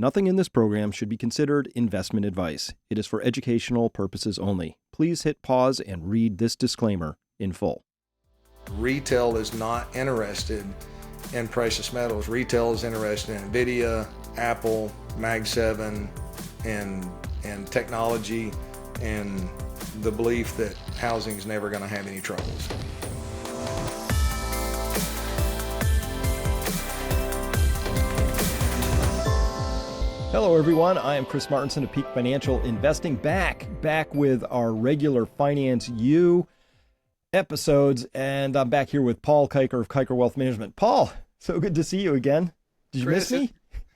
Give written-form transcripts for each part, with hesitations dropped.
Nothing in this program should be considered investment advice. It is for educational purposes only. Please hit pause and read this disclaimer in full. Retail is not interested in precious metals. Retail is interested in Nvidia, Apple, Mag 7, and technology, and the belief that housing is never going to have any troubles. Hello, everyone. I am Chris Martenson of Peak Financial Investing, back with our regular Finance U episodes, and I'm back here with Paul Kiker of Kiker Wealth Management. Paul, so good to see you again. Did you Chris, miss me?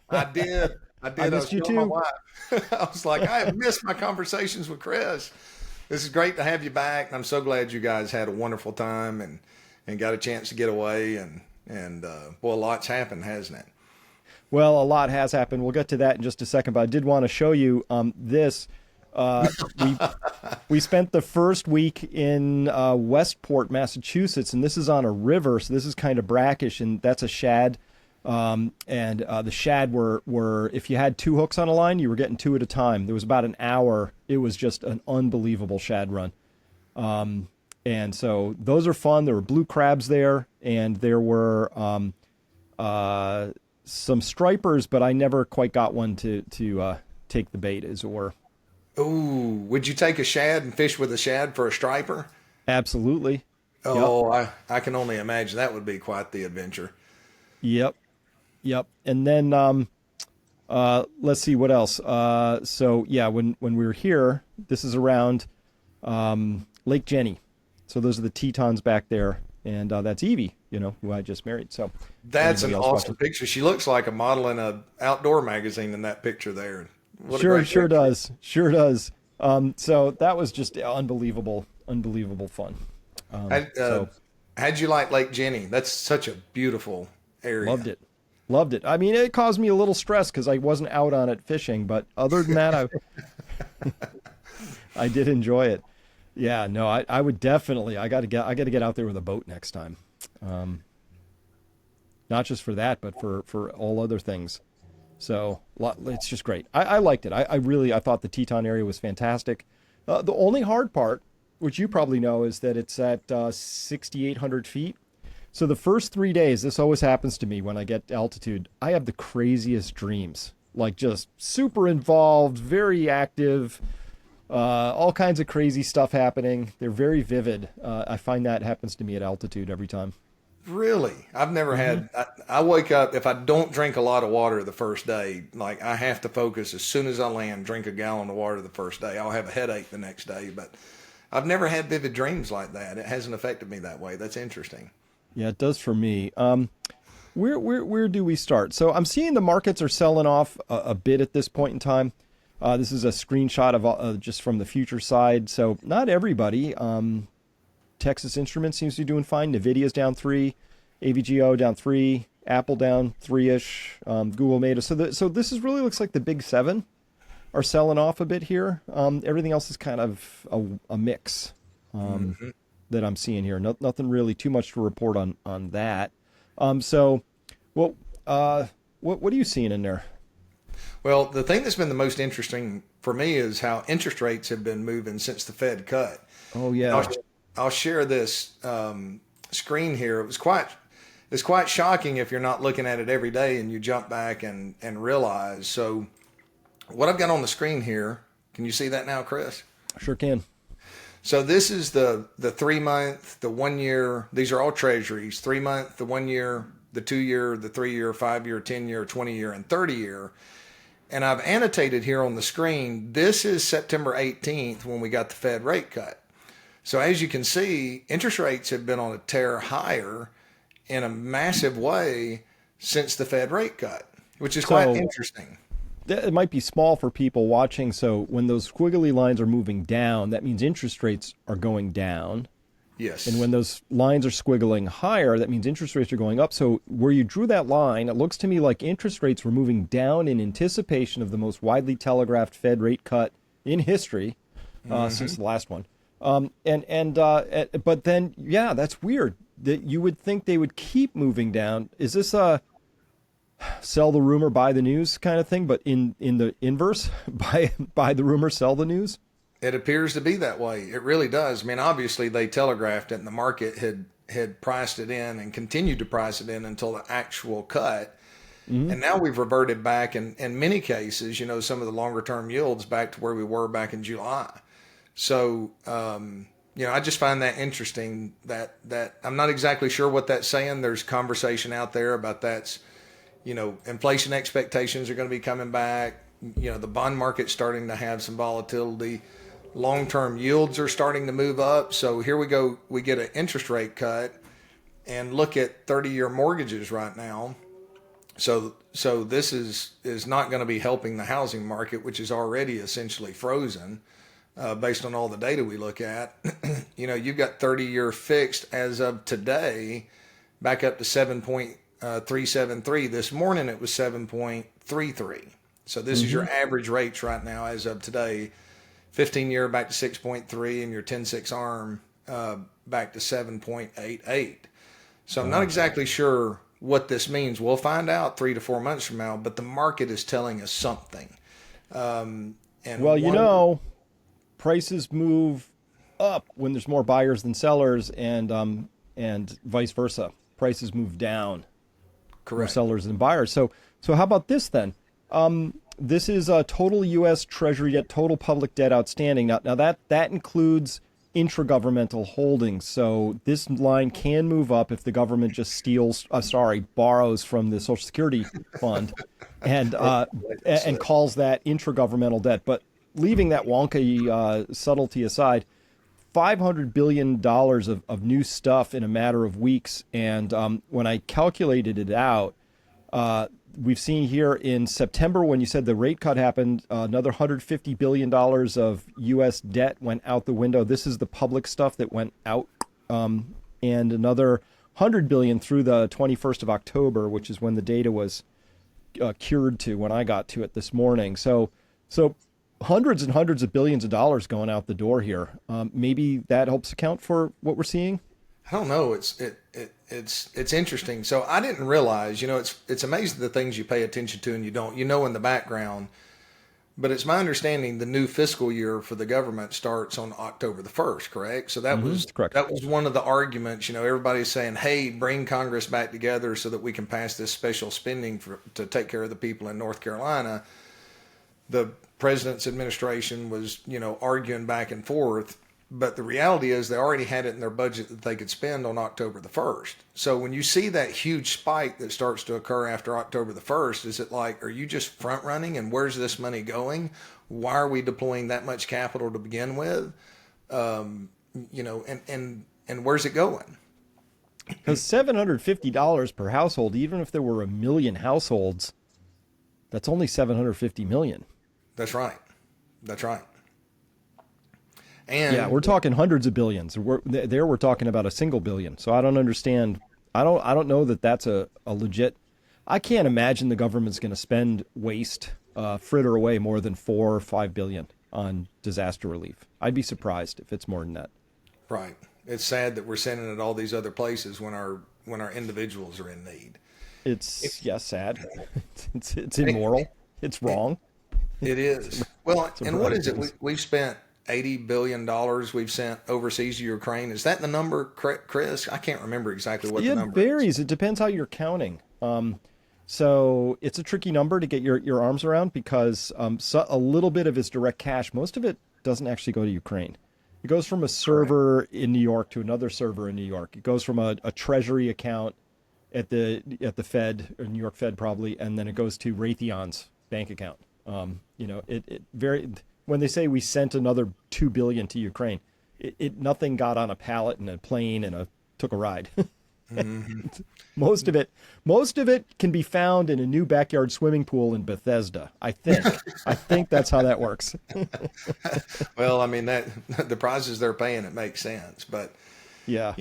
I did. I missed you too. My wife. I was like, I have missed my conversations with Chris. This is great to have you back, and I'm so glad you guys had a wonderful time and got a chance to get away, and boy, a lot's happened, hasn't it? Well, a lot has happened. We'll get to that in just a second, but I did want to show you this. We spent the first week in Westport, Massachusetts, and this is on a river, so this is kind of brackish, and that's a shad. The shad were, if you had two hooks on a line, you were getting two at a time. There was about an hour. It was just an unbelievable shad run. And so those are fun. There were blue crabs there, and there were some stripers, but I never quite got one to take the bait, as it were. Ooh, would you take a shad and fish with a shad for a striper? Absolutely. Oh, yep. I can only imagine that would be quite the adventure. Yep. And then let's see what else. So yeah, when we were here, this is around Lake Jenny. So those are the Tetons back there, and that's Evie, who I just married. So that's an awesome picture. She looks like a model in an outdoor magazine in that picture there. Sure does. So that was just unbelievable fun. How'd you like Lake Jenny? That's such a beautiful area. Loved it. I mean, it caused me a little stress because I wasn't out on it fishing, but other than that, I did enjoy it. Yeah, no, I would definitely. I got to get out there with a boat next time. Not just for that, but for all other things. So it's just great. I liked it. I thought the Teton area was fantastic. The only hard part, which you probably know, is that it's at 6,800 feet. So the first 3 days, this always happens to me when I get altitude, I have the craziest dreams, like just super involved, very active, all kinds of crazy stuff happening. They're very vivid. I find that happens to me at altitude every time. Really? I've never had, I wake up, if I don't drink a lot of water the first day, like I have to focus as soon as I land, drink a gallon of water the first day. I'll have a headache the next day, but I've never had vivid dreams like that. It hasn't affected me that way. That's interesting. Yeah, it does for me. Where do we start? So I'm seeing the markets are selling off a bit at this point in time. This is a screenshot of just from the future side. So not everybody. Texas Instruments seems to be doing fine. Nvidia's down 3, AVGO down 3, Apple down 3-ish, Google made us. So this is really looks like the big seven are selling off a bit here. Everything else is kind of a mix. That I'm seeing here. Nothing really too much to report on that. What are you seeing in there? Well, the thing that's been the most interesting for me is how interest rates have been moving since the Fed cut. Oh yeah. I'll share this screen here. It's quite shocking if you're not looking at it every day and you jump back and realize. So what I've got on the screen here, can you see that now, Chris? Sure can. So this is the 3 month, the 1 year, these are all treasuries, 3 month, the 1 year, the 2 year, the 3 year, 5 year, 10 year, 20 year, and 30 year. And I've annotated here on the screen, this is September 18th when we got the Fed rate cut. So as you can see, interest rates have been on a tear higher in a massive way since the Fed rate cut, which is quite interesting. It might be small for people watching. So when those squiggly lines are moving down, that means interest rates are going down. Yes. And when those lines are squiggling higher, that means interest rates are going up. So where you drew that line, it looks to me like interest rates were moving down in anticipation of the most widely telegraphed Fed rate cut in history since the last one. But then, yeah, that's weird that you would think they would keep moving down. Is this sell the rumor, buy the news kind of thing, but in the inverse, buy the rumor, sell the news. It appears to be that way. It really does. I mean, obviously they telegraphed it, and the market had priced it in and continued to price it in until the actual cut. And now we've reverted back in many cases, some of the longer term yields back to where we were back in July. So, I just find that interesting that I'm not exactly sure what that's saying. There's conversation out there about inflation expectations are going to be coming back. The bond market's starting to have some volatility. Long-term yields are starting to move up. So here we go. We get an interest rate cut, and look at 30-year mortgages right now. So this is not going to be helping the housing market, which is already essentially frozen, based on all the data we look at. You've got 30-year fixed as of today, back up to 7.373. This morning it was 7.33. So this is your average rates right now as of today. 15-year back to 6.3, and your 10-6 ARM back to 7.88. So I'm not exactly sure what this means. We'll find out 3 to 4 months from now, but the market is telling us something. Prices move up when there's more buyers than sellers, and vice versa. Prices move down, correct, for sellers than buyers. So how about this then? This is total U.S. Treasury debt, total public debt outstanding. Now that includes intragovernmental holdings. So this line can move up if the government just borrows from the Social Security fund and calls that intragovernmental debt. But leaving that wonky subtlety aside, $500 billion of new stuff in a matter of weeks. And when I calculated it out, we've seen here in September, when you said the rate cut happened, another $150 billion of U.S. debt went out the window. This is the public stuff that went out, and another $100 billion through the 21st of October, which is when the data was cured to when I got to it this morning. So hundreds and hundreds of billions of dollars going out the door here. Maybe that helps account for what we're seeing. I don't know. It's interesting. So I didn't realize, it's amazing the things you pay attention to and you don't, in the background. But it's my understanding the new fiscal year for the government starts on October the 1st, correct? So that was correct. That was one of the arguments. Everybody's saying, hey, bring Congress back together so that we can pass this special spending to take care of the people in North Carolina. The president's administration was, arguing back and forth. But the reality is they already had it in their budget that they could spend on October the 1st. So when you see that huge spike that starts to occur after October the 1st, is it like, are you just front running, and where's this money going? Why are we deploying that much capital to begin with? And where's it going? Because $750 per household, even if there were 1 million households, that's only $750 million. That's right. And yeah, we're talking hundreds of billions. We're talking about a single billion. So I don't understand. I don't know that that's a legit. I can't imagine the government's going to fritter away more than $4 or $5 billion on disaster relief. I'd be surprised if it's more than that. Right. It's sad that we're sending it all these other places when our individuals are in need. It's sad. It's immoral. It's wrong. It is. Well, and what is it? We've spent $80 billion we've sent overseas to Ukraine. Is that the number, Chris? I can't remember exactly what the number is. It varies. It depends how you're counting. So it's a tricky number to get your arms around because a little bit of it's direct cash. Most of it doesn't actually go to Ukraine. It goes from a server in New York to another server in New York. It goes from a treasury account at the Fed, or New York Fed probably, and then it goes to Raytheon's bank account. When they say we sent another $2 billion to Ukraine, nothing got on a pallet and a plane and took a ride. Mm-hmm. Most of it can be found in a new backyard swimming pool in Bethesda. I think that's how that works. Well, I mean, that the prices they're paying, it makes sense, but yeah,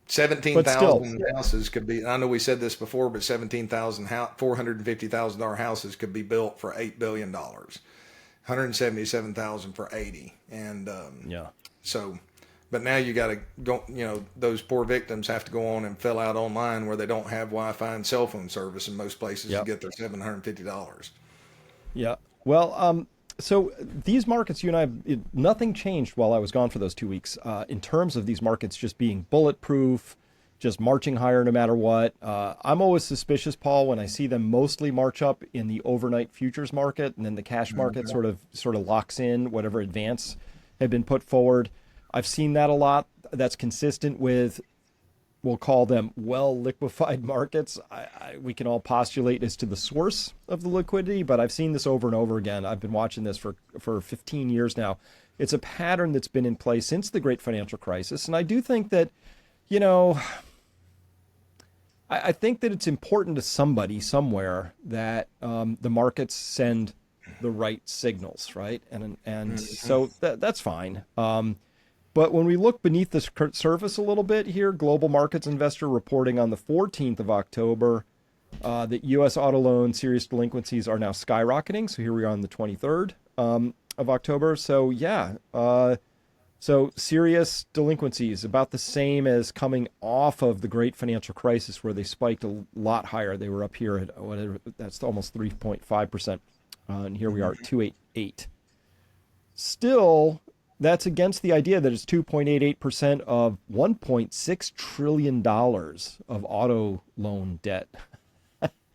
17,000 houses could be. I know we said this before, but $450,000 houses could be built for $8 billion. 177,000 for 80, and so But now you got to go, those poor victims have to go on and fill out online where they don't have Wi-Fi and cell phone service in most places to Yep. get their $750. Yeah. Well, so these markets, you and nothing changed while I was gone for those 2 weeks in terms of these markets just being bulletproof, just marching higher no matter what. I'm always suspicious, Paul, when I see them mostly march up in the overnight futures market, and then the cash market sort of locks in whatever advance had been put forward. I've seen that a lot. That's consistent with, we'll call them well liquefied markets. We can all postulate as to the source of the liquidity, but I've seen this over and over again. I've been watching this for 15 years now. It's a pattern that's been in place since the great financial crisis. And I do think that, I think that it's important to somebody somewhere that the markets send the right signals, right? And so that's fine. But when we look beneath the surface a little bit here, Global Markets Investor reporting on the 14th of October that U.S. auto loan serious delinquencies are now skyrocketing. So here we are on the 23rd of October. So yeah, so serious delinquencies about the same as coming off of the great financial crisis where they spiked a lot higher. They were up here at whatever, that's almost 3.5%. And here we are at 2.88. Still, that's against the idea that it's 2.88% of $1.6 trillion of auto loan debt.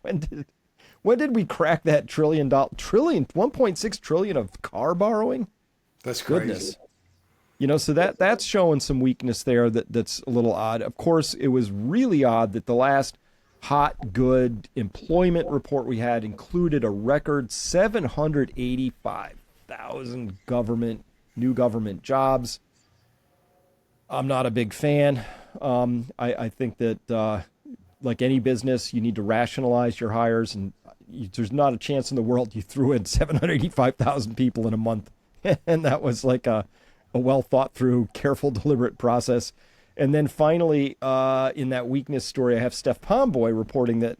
When did we crack that $1.6 trillion of car borrowing? That's crazy. Goodness. So that's showing some weakness there that's a little odd. Of course, it was really odd that the last hot, good employment report we had included a record 785,000 new government jobs. I'm not a big fan. I think that, like any business, you need to rationalize your hires, and there's not a chance in the world you threw in 785,000 people in a month. And that was like a well thought through, careful, deliberate process. And then finally, in that weakness story, I have Steph Pomboy reporting that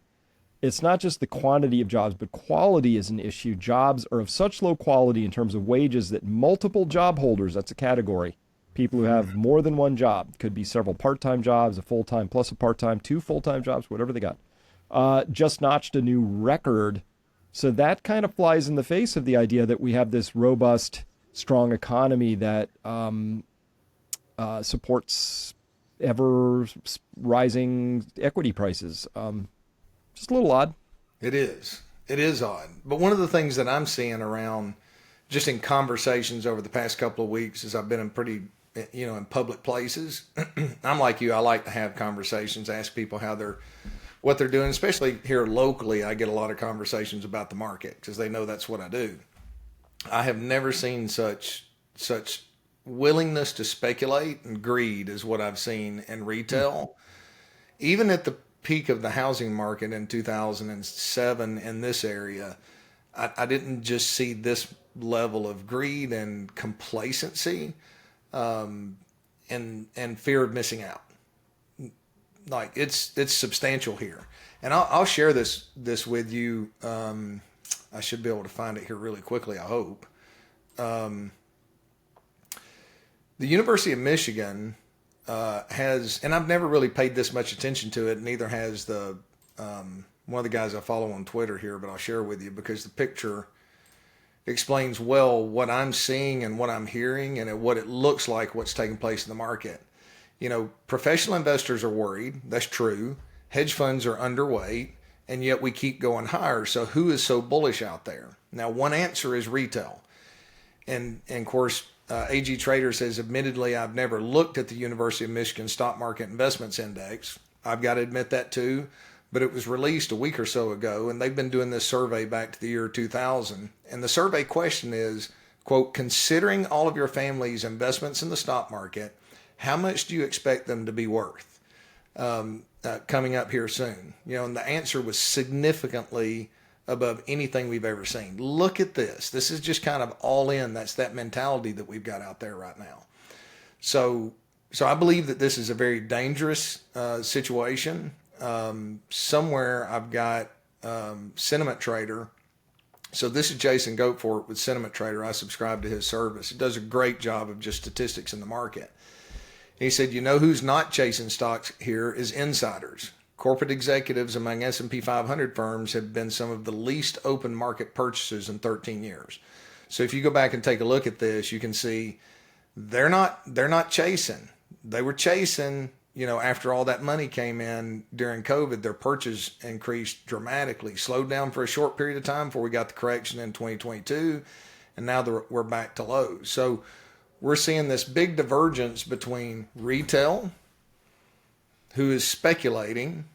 it's not just the quantity of jobs, but quality is an issue. Jobs are of such low quality in terms of wages that multiple job holders, that's a category, people who have more than one job, could be several part-time jobs, a full-time plus a part-time, 2 full-time jobs, whatever they got, just notched a new record. So that kind of flies in the face of the idea that we have this robust, strong economy that supports ever rising equity prices. Just a little odd. It is. It is odd. But one of the things that I'm seeing around just in conversations over the past couple of weeks as I've been in pretty, in public places, I'm like you. I like to have conversations, ask people what they're doing, especially here locally. I get a lot of conversations about the market because they know that's what I do. I have never seen such willingness to speculate and greed as what I've seen in retail. Even at the peak of the housing market in 2007 in this area, I didn't just see this level of greed and complacency and fear of missing out. Like it's substantial here. And I'll share this with you. I should be able to find it here really quickly, I hope. The University of Michigan has, and I've never really paid this much attention to it, neither has one of the guys I follow on Twitter here, but I'll share with you because the picture explains well what I'm seeing and what I'm hearing and what it looks like what's taking place in the market. Professional investors are worried. That's true. Hedge funds are underweight, and yet we keep going higher. So who is so bullish out there? Now, one answer is retail. And of course, AG Trader says, admittedly, I've never looked at the University of Michigan Stock Market Investments Index. I've got to admit that too, but it was released a week or so ago, and they've been doing this survey back to the year 2000. And the survey question is, quote, considering all of your family's investments in the stock market, how much do you expect them to be worth coming up here soon? And the answer was significantly above anything we've ever seen. Look at this. This is just kind of all in. That's that mentality that we've got out there right now. So I believe that this is a very dangerous situation. Somewhere I've got Sentiment Trader. So this is Jason Goatfort with Sentiment Trader. I subscribe to his service. It does a great job of just statistics in the market. He said, you know who's not chasing stocks here is insiders. Corporate executives among S&P 500 firms have been some of the least open market purchases in 13 years. So if you go back and take a look at this, you can see they're not chasing. They were chasing, after all that money came in during COVID, their purchase increased dramatically, slowed down for a short period of time before we got the correction in 2022, and now we're back to lows. So we're seeing this big divergence between retail, who is speculating,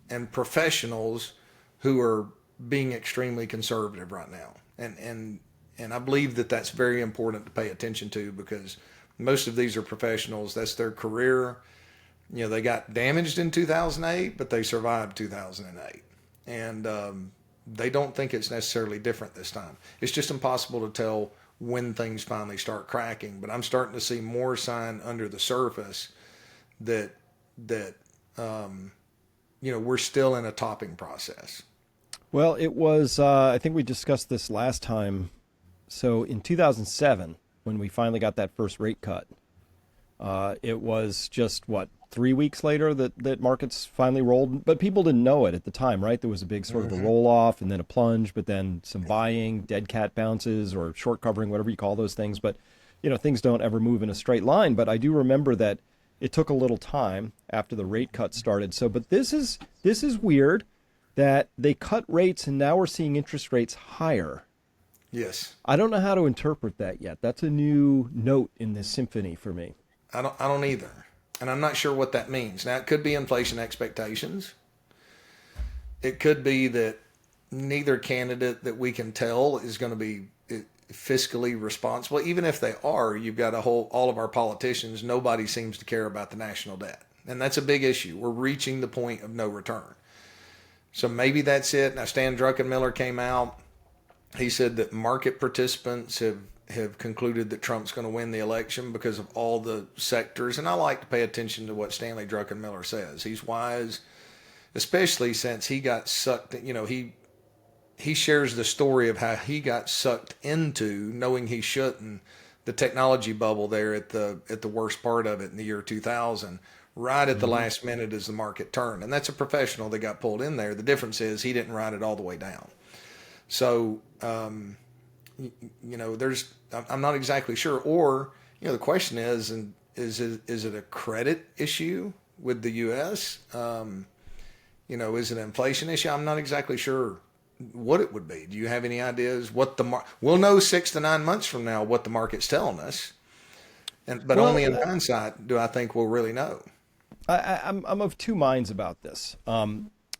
and professionals who are being extremely conservative right now. And I believe that that's very important to pay attention to, because most of these are professionals. That's their career. They got damaged in 2008, but they survived 2008. And they don't think it's necessarily different this time. It's just impossible to tell when things finally start cracking. But I'm starting to see more sign under the surface that we're still in a topping process. Well, it was, I think we discussed this last time. So in 2007, when we finally got that first rate cut, it was just, 3 weeks later that markets finally rolled. But people didn't know it at the time, right? There was a big sort of a roll off and then a plunge, but then some buying, dead cat bounces or short covering, whatever you call those things. But, things don't ever move in a straight line. But I do remember that it took a little time after the rate cut started. So, but this is weird that they cut rates and now we're seeing interest rates higher. Yes. I don't know how to interpret that yet. That's a new note in this symphony for me. I don't either. And I'm not sure what that means. Now, it could be inflation expectations. It could be that neither candidate that we can tell is going to be fiscally responsible. Even if they are, you've got all of our politicians, nobody seems to care about the national debt. And that's a big issue. We're reaching the point of no return. So maybe that's it. Now, Stan Druckenmiller came out. He said that market participants have concluded that Trump's going to win the election because of all the sectors. And I like to pay attention to what Stanley Druckenmiller says. He's wise, especially since he got sucked. He shares the story of how he got sucked into, knowing he shouldn't, the technology bubble there at the worst part of it in the year 2000, right at the last minute as the market turned. And that's a professional that got pulled in there. The difference is he didn't ride it all the way down. So, I'm not exactly sure. Or, the question is it a credit issue with the U.S.? Is it an inflation issue? I'm not exactly sure what it would be. Do you have any ideas what we'll know 6 to 9 months from now what the market's telling us, but only in hindsight do I think we'll really know. I'm of two minds about this.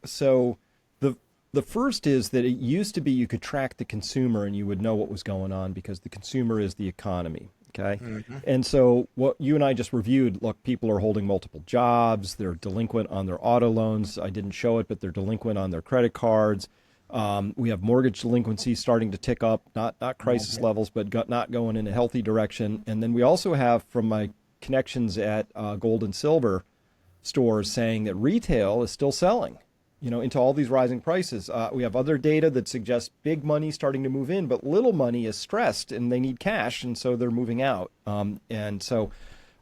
So the first is that it used to be you could track the consumer and you would know what was going on because the consumer is the economy. Okay. Mm-hmm. And so what you and I just reviewed, look, people are holding multiple jobs. They're delinquent on their auto loans. I didn't show it, but they're delinquent on their credit cards. We have mortgage delinquency starting to tick up, not crisis levels, but not going in a healthy direction. And then we also have, from my connections at gold and silver stores, saying that retail is still selling, into all these rising prices. We have other data that suggests big money starting to move in, but little money is stressed and they need cash, and so they're moving out. And so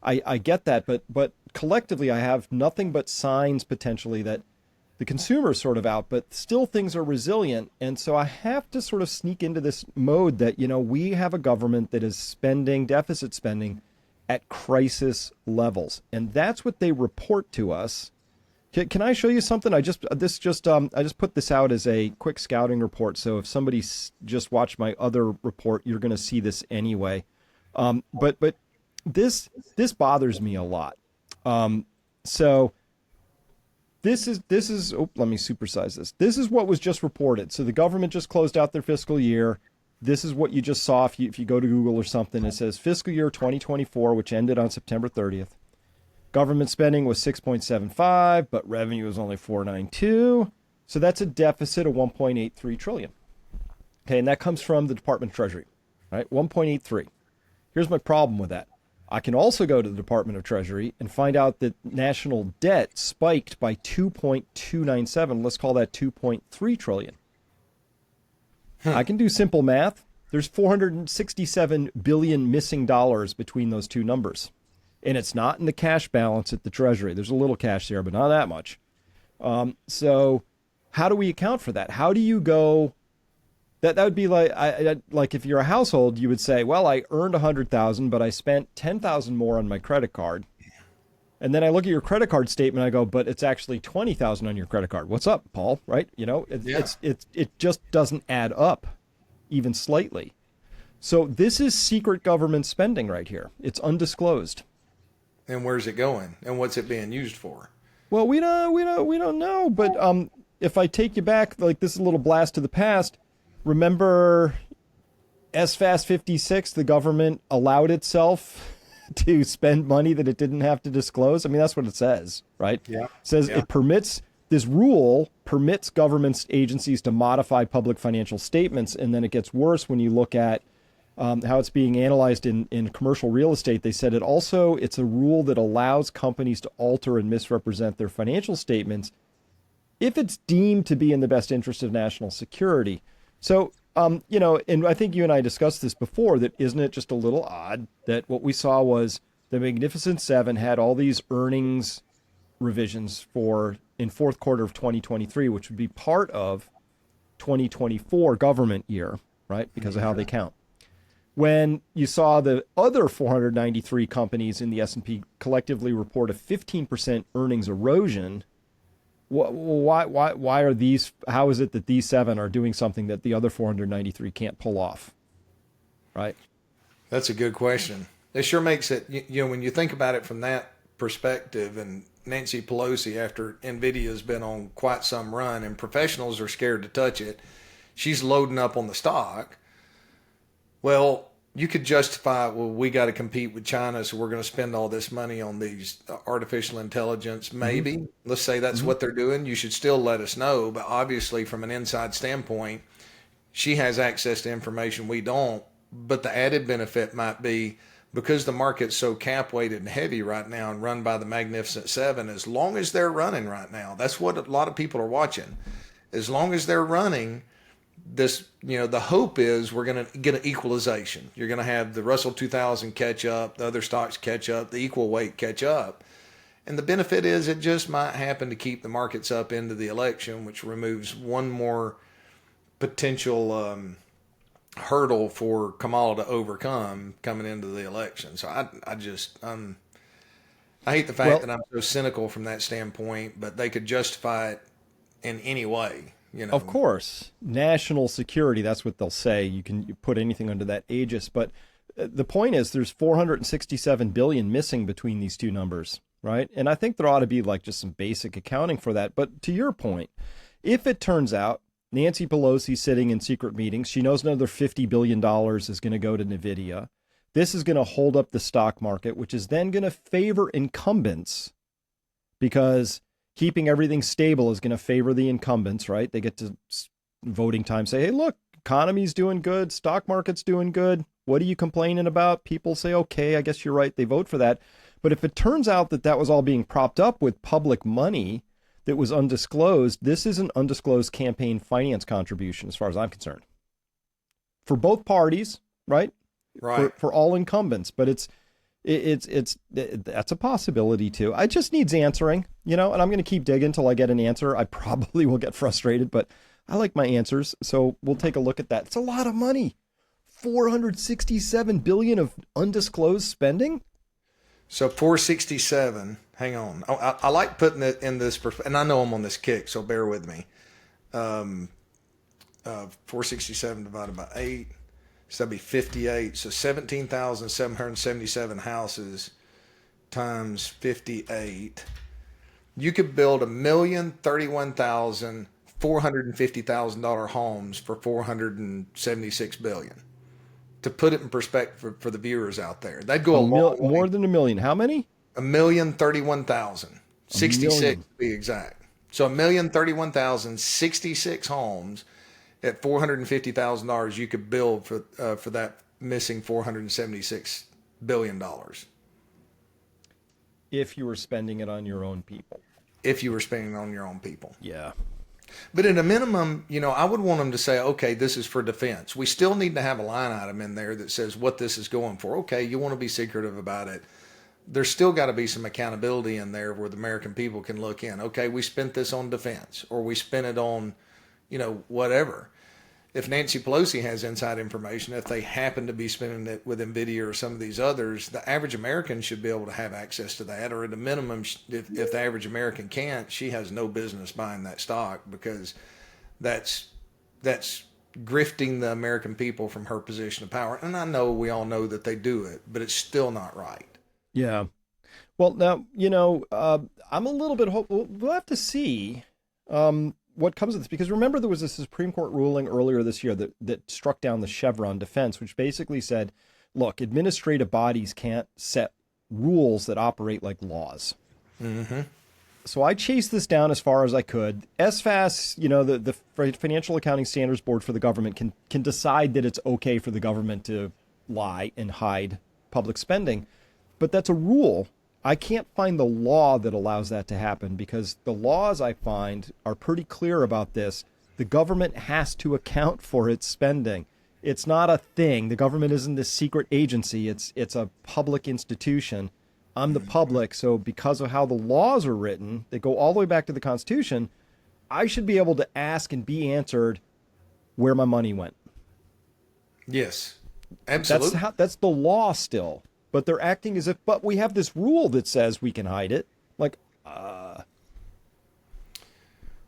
I get that, but collectively I have nothing but signs potentially that the consumer is sort of out, but still things are resilient. And so I have to sort of sneak into this mode that, we have a government that is deficit spending at crisis levels. And that's what they report to us. Can I show you something? I just put this out as a quick scouting report. So if somebody just watched my other report, you're going to see this anyway. But this bothers me a lot. So this is let me supersize this. This is what was just reported. So the government just closed out their fiscal year. This is what you just saw. If you go to Google or something, it says fiscal year 2024, which ended on September 30th. Government spending was 6.75, but revenue was only 492. So that's a deficit of 1.83 trillion. Okay, and that comes from the Department of Treasury, right? 1.83. Here's my problem with that. I can also go to the Department of Treasury and find out that national debt spiked by 2.297. Let's call that 2.3 trillion. I can do simple math. There's 467 billion missing dollars between those two numbers. and it's not in the cash balance at the Treasury. There's a little cash there, but not that much. So how do we account for that? How do you go? That would be like, like if you're a household, you would say, well, I earned 100,000, but I spent 10,000 more on my credit card. And then I look at your credit card statement, I go, but it's actually 20,000 on your credit card. What's up, Paul? Right? You know, it just doesn't add up even slightly. So this is secret government spending right here. It's undisclosed. And where's it going? And what's it being used for? Well, we don't know. But if I take you back, like this is a little blast to the past. Remember SFAS 56, the government allowed itself to spend money that it didn't have to disclose. I mean, that's what it says, right? Yeah. It says it permits, this rule permits government agencies to modify public financial statements. And then it gets worse when you look at how it's being analyzed in commercial real estate. They said it's a rule that allows companies to alter and misrepresent their financial statements if it's deemed to be in the best interest of national security. So, you know, and I think you and I discussed this before, that isn't it just a little odd that what we saw was the Magnificent Seven had all these earnings revisions in fourth quarter of 2023, which would be part of 2024 government year, right? Because of how they count. When you saw the other 493 companies in the S&P collectively report a 15% earnings erosion, why are these? How is it that these seven are doing something that the other 493 can't pull off? Right. That's a good question. It sure makes it, you know, when you think about it from that perspective, and Nancy Pelosi, after NVIDIA's been on quite some run and professionals are scared to touch it, she's loading up on the stock. Well, you could justify, well, we got to compete with China, so we're going to spend all this money on these artificial intelligence. Maybe. Mm-hmm. Let's say that's what they're doing. You should still let us know. But obviously, from an inside standpoint, she has access to information we don't. But the added benefit might be, because the market's so cap-weighted and heavy right now and run by the Magnificent Seven, as long as they're running right now, that's what a lot of people are watching. As long as they're running, this, you know, the hope is we're going to get an equalization. You're going to have the Russell 2000 catch up, the other stocks catch up, the equal weight catch up. And the benefit is it just might happen to keep the markets up into the election, which removes one more potential hurdle for Kamala to overcome coming into the election. So I hate the fact that I'm so cynical from that standpoint, but they could justify it in any way. You know. Of course, national security, that's what they'll say. You put anything under that aegis. But the point is there's 467 billion missing between these two numbers, right? And I think there ought to be like just some basic accounting for that. But to your point, if it turns out Nancy Pelosi sitting in secret meetings, she knows another $50 billion is going to go to NVIDIA. This is going to hold up the stock market, which is then going to favor incumbents, because keeping everything stable is going to favor the incumbents, right? They get to voting time say, hey, look, economy's doing good, stock market's doing good. What are you complaining about? People say, okay, I guess you're right. They vote for that. But if it turns out that that was all being propped up with public money that was undisclosed, this is an undisclosed campaign finance contribution as far as I'm concerned. For both parties, right? Right. For all incumbents, but that's a possibility too. It just needs answering, you know, and I'm going to keep digging until I get an answer. I probably will get frustrated, but I like my answers. So we'll take a look at that. It's a lot of money. 467 billion of undisclosed spending. So 467, hang on. I like putting it in this, and I know I'm on this kick, so bear with me. 467 divided by 8. So that'd be 58. So 17,777 houses times 58. You could build $1,031,450,000 homes for $476 billion. To put it in perspective for the viewers out there, that'd go more than a million. How many? 1,031,000. 66 to be exact. So 1,031,066 homes at $450,000 you could build for that missing $476 billion. If you were spending it on your own people. If you were spending it on your own people. Yeah. But at a minimum, you know, I would want them to say, okay, this is for defense. We still need to have a line item in there that says what this is going for. Okay, you want to be secretive about it. there's still got to be some accountability in there where the American people can look in. Okay, we spent this on defense, or we spent it on, whatever. If Nancy Pelosi has inside information, if they happen to be spending it with NVIDIA or some of these others, the average American should be able to have access to that, or at a minimum, if the average American can't, she has no business buying that stock, because that's grifting the American people from her position of power. And I know we all know that they do it, but it's still not right. Yeah. Well, now, I'm a little bit hopeful. We'll have to see what comes of this, because remember there was a Supreme Court ruling earlier this year that struck down the Chevron defense, which basically said, look, administrative bodies can't set rules that operate like laws. Mm-hmm. So I chased this down as far as I could. SFAS, the Financial Accounting Standards Board for the government can decide that it's okay for the government to lie and hide public spending. But that's a rule. I can't find the law that allows that to happen, because the laws I find are pretty clear about this. The government has to account for its spending. It's not a thing. The government isn't this secret agency. It's a public institution. I'm the public, so because of how the laws are written, they go all the way back to the Constitution, I should be able to ask and be answered where my money went. Yes, absolutely. That's the law still. But they're acting as if, but we have this rule that says we can hide it. Like,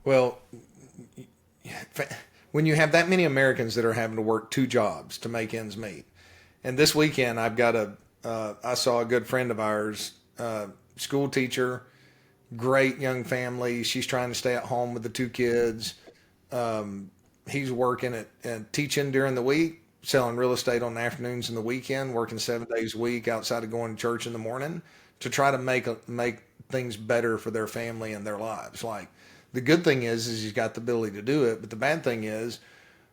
Well, when you have that many Americans that are having to work 2 jobs to make ends meet, and this weekend I saw a good friend of ours, school teacher, great young family. She's trying to stay at home with the 2 kids. He's working and teaching during the week, selling real estate on the afternoons and the weekend, working 7 days a week outside of going to church in the morning to try to make things better for their family and their lives. Like, the good thing is he's got the ability to do it, but the bad thing is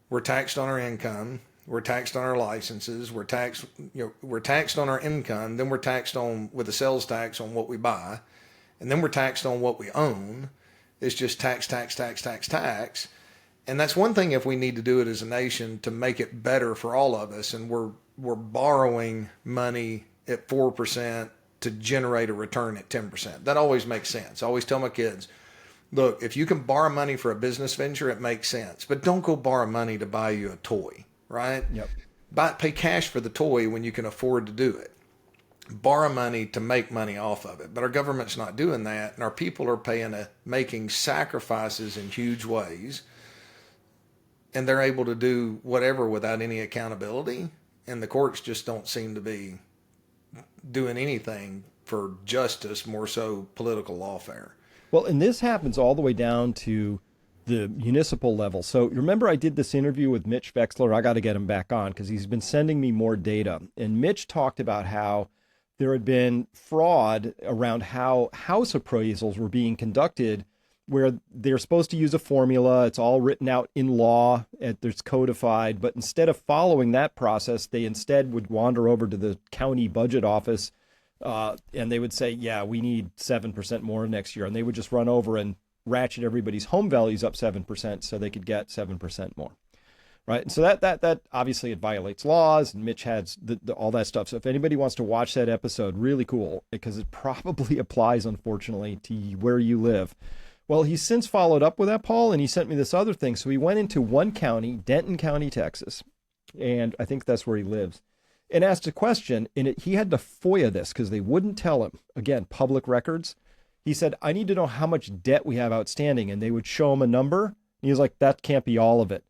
we're taxed on our income, we're taxed on our licenses, we're taxed on our income, then we're taxed on with a sales tax on what we buy, and then we're taxed on what we own. It's just tax. And that's one thing if we need to do it as a nation to make it better for all of us. And we're borrowing money at 4% to generate a return at 10%. That always makes sense. I always tell my kids, look, if you can borrow money for a business venture, it makes sense. But don't go borrow money to buy you a toy, right? Yep. Pay cash for the toy when you can afford to do it. Borrow money to make money off of it. But our government's not doing that. And our people are making sacrifices in huge ways. And they're able to do whatever without any accountability. And the courts just don't seem to be doing anything for justice, more so political lawfare. Well, and this happens all the way down to the municipal level. So remember I did this interview with Mitch Vexler. I got to get him back on because he's been sending me more data. And Mitch talked about how there had been fraud around how house appraisals were being conducted, where they're supposed to use a formula. It's all written out in law. It's codified. But instead of following that process, they instead would wander over to the county budget office and they would say, yeah, we need 7% more next year. And they would just run over and ratchet everybody's home values up 7% so they could get 7% more. Right. And so that obviously it violates laws, and Mitch has all that stuff. So if anybody wants to watch that episode, really cool, because it probably applies, unfortunately, to where you live. Well, he's since followed up with that, Paul, and he sent me this other thing. So he went into one county, Denton County, Texas, and I think that's where he lives, and asked a question, and he had to FOIA this because they wouldn't tell him. Again, public records. He said, I need to know how much debt we have outstanding, and they would show him a number. And he was like, that can't be all of it.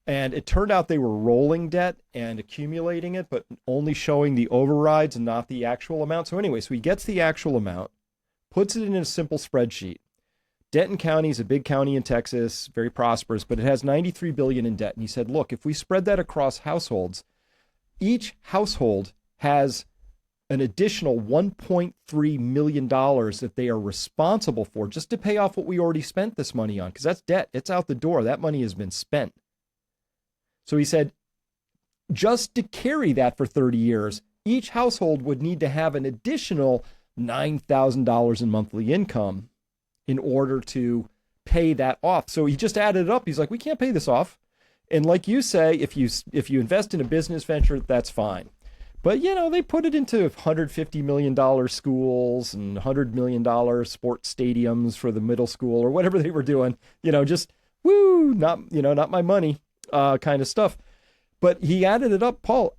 And it turned out they were rolling debt and accumulating it, but only showing the overrides and not the actual amount. So anyway, so he gets the actual amount, puts it in a simple spreadsheet. Denton County is a big county in Texas, very prosperous, but it has $93 billion in debt. And he said, look, if we spread that across households, each household has an additional $1.3 million that they are responsible for just to pay off what we already spent this money on, because that's debt. It's out the door. That money has been spent. So he said, just to carry that for 30 years, each household would need to have an additional $9,000 in monthly income in order to pay that off. So he just added it up. He's like, we can't pay this off. And like you say, if you invest in a business venture, that's fine. But, they put it into $150 million schools and $100 million sports stadiums for the middle school or whatever they were doing, just woo, not my money kind of stuff. But he added it up, Paul.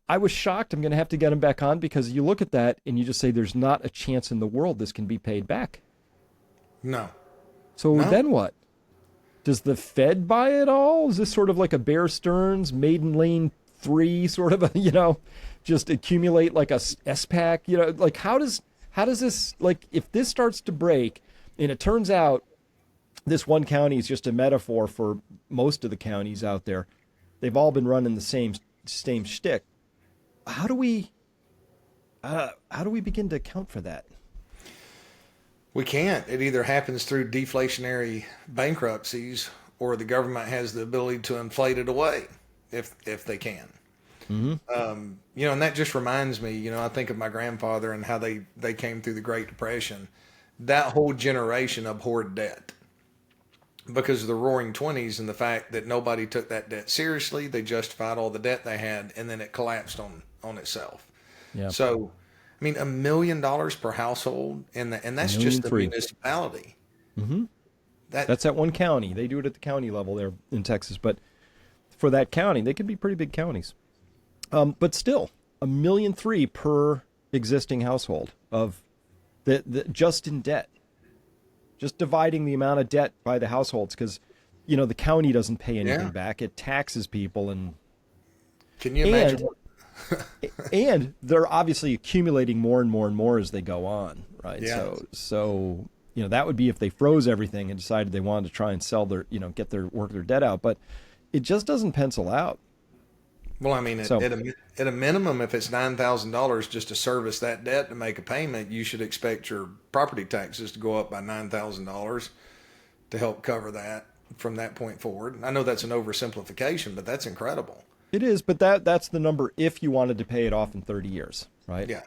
I was shocked. I'm going to have to get him back on because you look at that and you just say there's not a chance in the world this can be paid back. No. So No. then what? Does the Fed buy it all? Is this sort of like a Bear Stearns Maiden Lane 3 sort of a, just accumulate like a SPAC? Like how does this, like if this starts to break and it turns out this one county is just a metaphor for most of the counties out there, they've all been running the same shtick. How do we begin to account for that? We can't. It either happens through deflationary bankruptcies or the government has the ability to inflate it away if they can. Mm-hmm. And that just reminds me, I think of my grandfather and how they came through the Great Depression. That whole generation abhorred debt because of the roaring 20s and the fact that nobody took that debt seriously. They justified all the debt they had, and then it collapsed on itself. Yeah. So, I mean, $1 million per household, and that's just the municipality. Mm-hmm. That's at one county. They do it at the county level there in Texas, but for that county, they can be pretty big counties. But still, $1.3 million per existing household of the just in debt. Just dividing the amount of debt by the households because, the county doesn't pay anything back. It taxes people and. Can you imagine? And they're obviously accumulating more and more and more as they go on, right? Yeah. So that would be if they froze everything and decided they wanted to try and sell their, work their debt out. But it just doesn't pencil out. Well, I mean, at a minimum, if it's $9,000 just to service that debt to make a payment, you should expect your property taxes to go up by $9,000 to help cover that from that point forward. I know that's an oversimplification, but that's incredible. It is, but that's the number if you wanted to pay it off in 30 years, right? Yeah.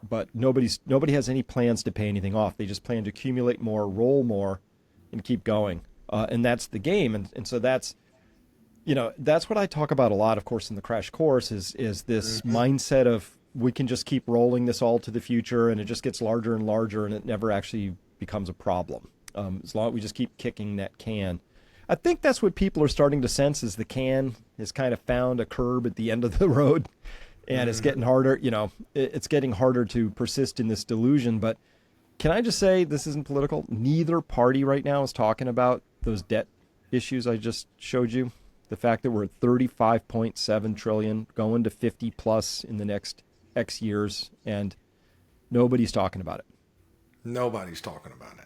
But nobody has any plans to pay anything off. They just plan to accumulate more, roll more, and keep going. And that's the game. And so that's what I talk about a lot, of course, in the crash course is this mindset of we can just keep rolling this all to the future and it just gets larger and larger and it never actually becomes a problem. As long as we just keep kicking that can. I think that's what people are starting to sense is the can has kind of found a curb at the end of the road and it's getting harder, it's getting harder to persist in this delusion. But can I just say, this isn't political. Neither party right now is talking about those debt issues I just showed you. The fact that we're at 35.7 trillion going to 50 plus in the next X years and nobody's talking about it. Nobody's talking about it.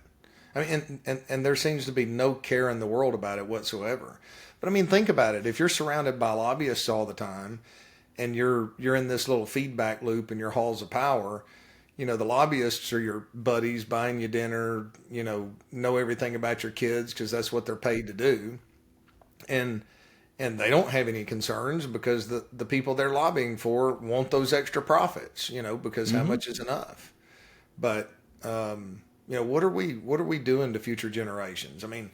I mean, and there seems to be no care in the world about it whatsoever. But I mean, think about it. If you're surrounded by lobbyists all the time and you're in this little feedback loop in your halls of power, the lobbyists are your buddies buying you dinner, know everything about your kids because that's what they're paid to do. And they don't have any concerns because the people they're lobbying for want those extra profits, because how much is enough? But, what are we doing to future generations? I mean,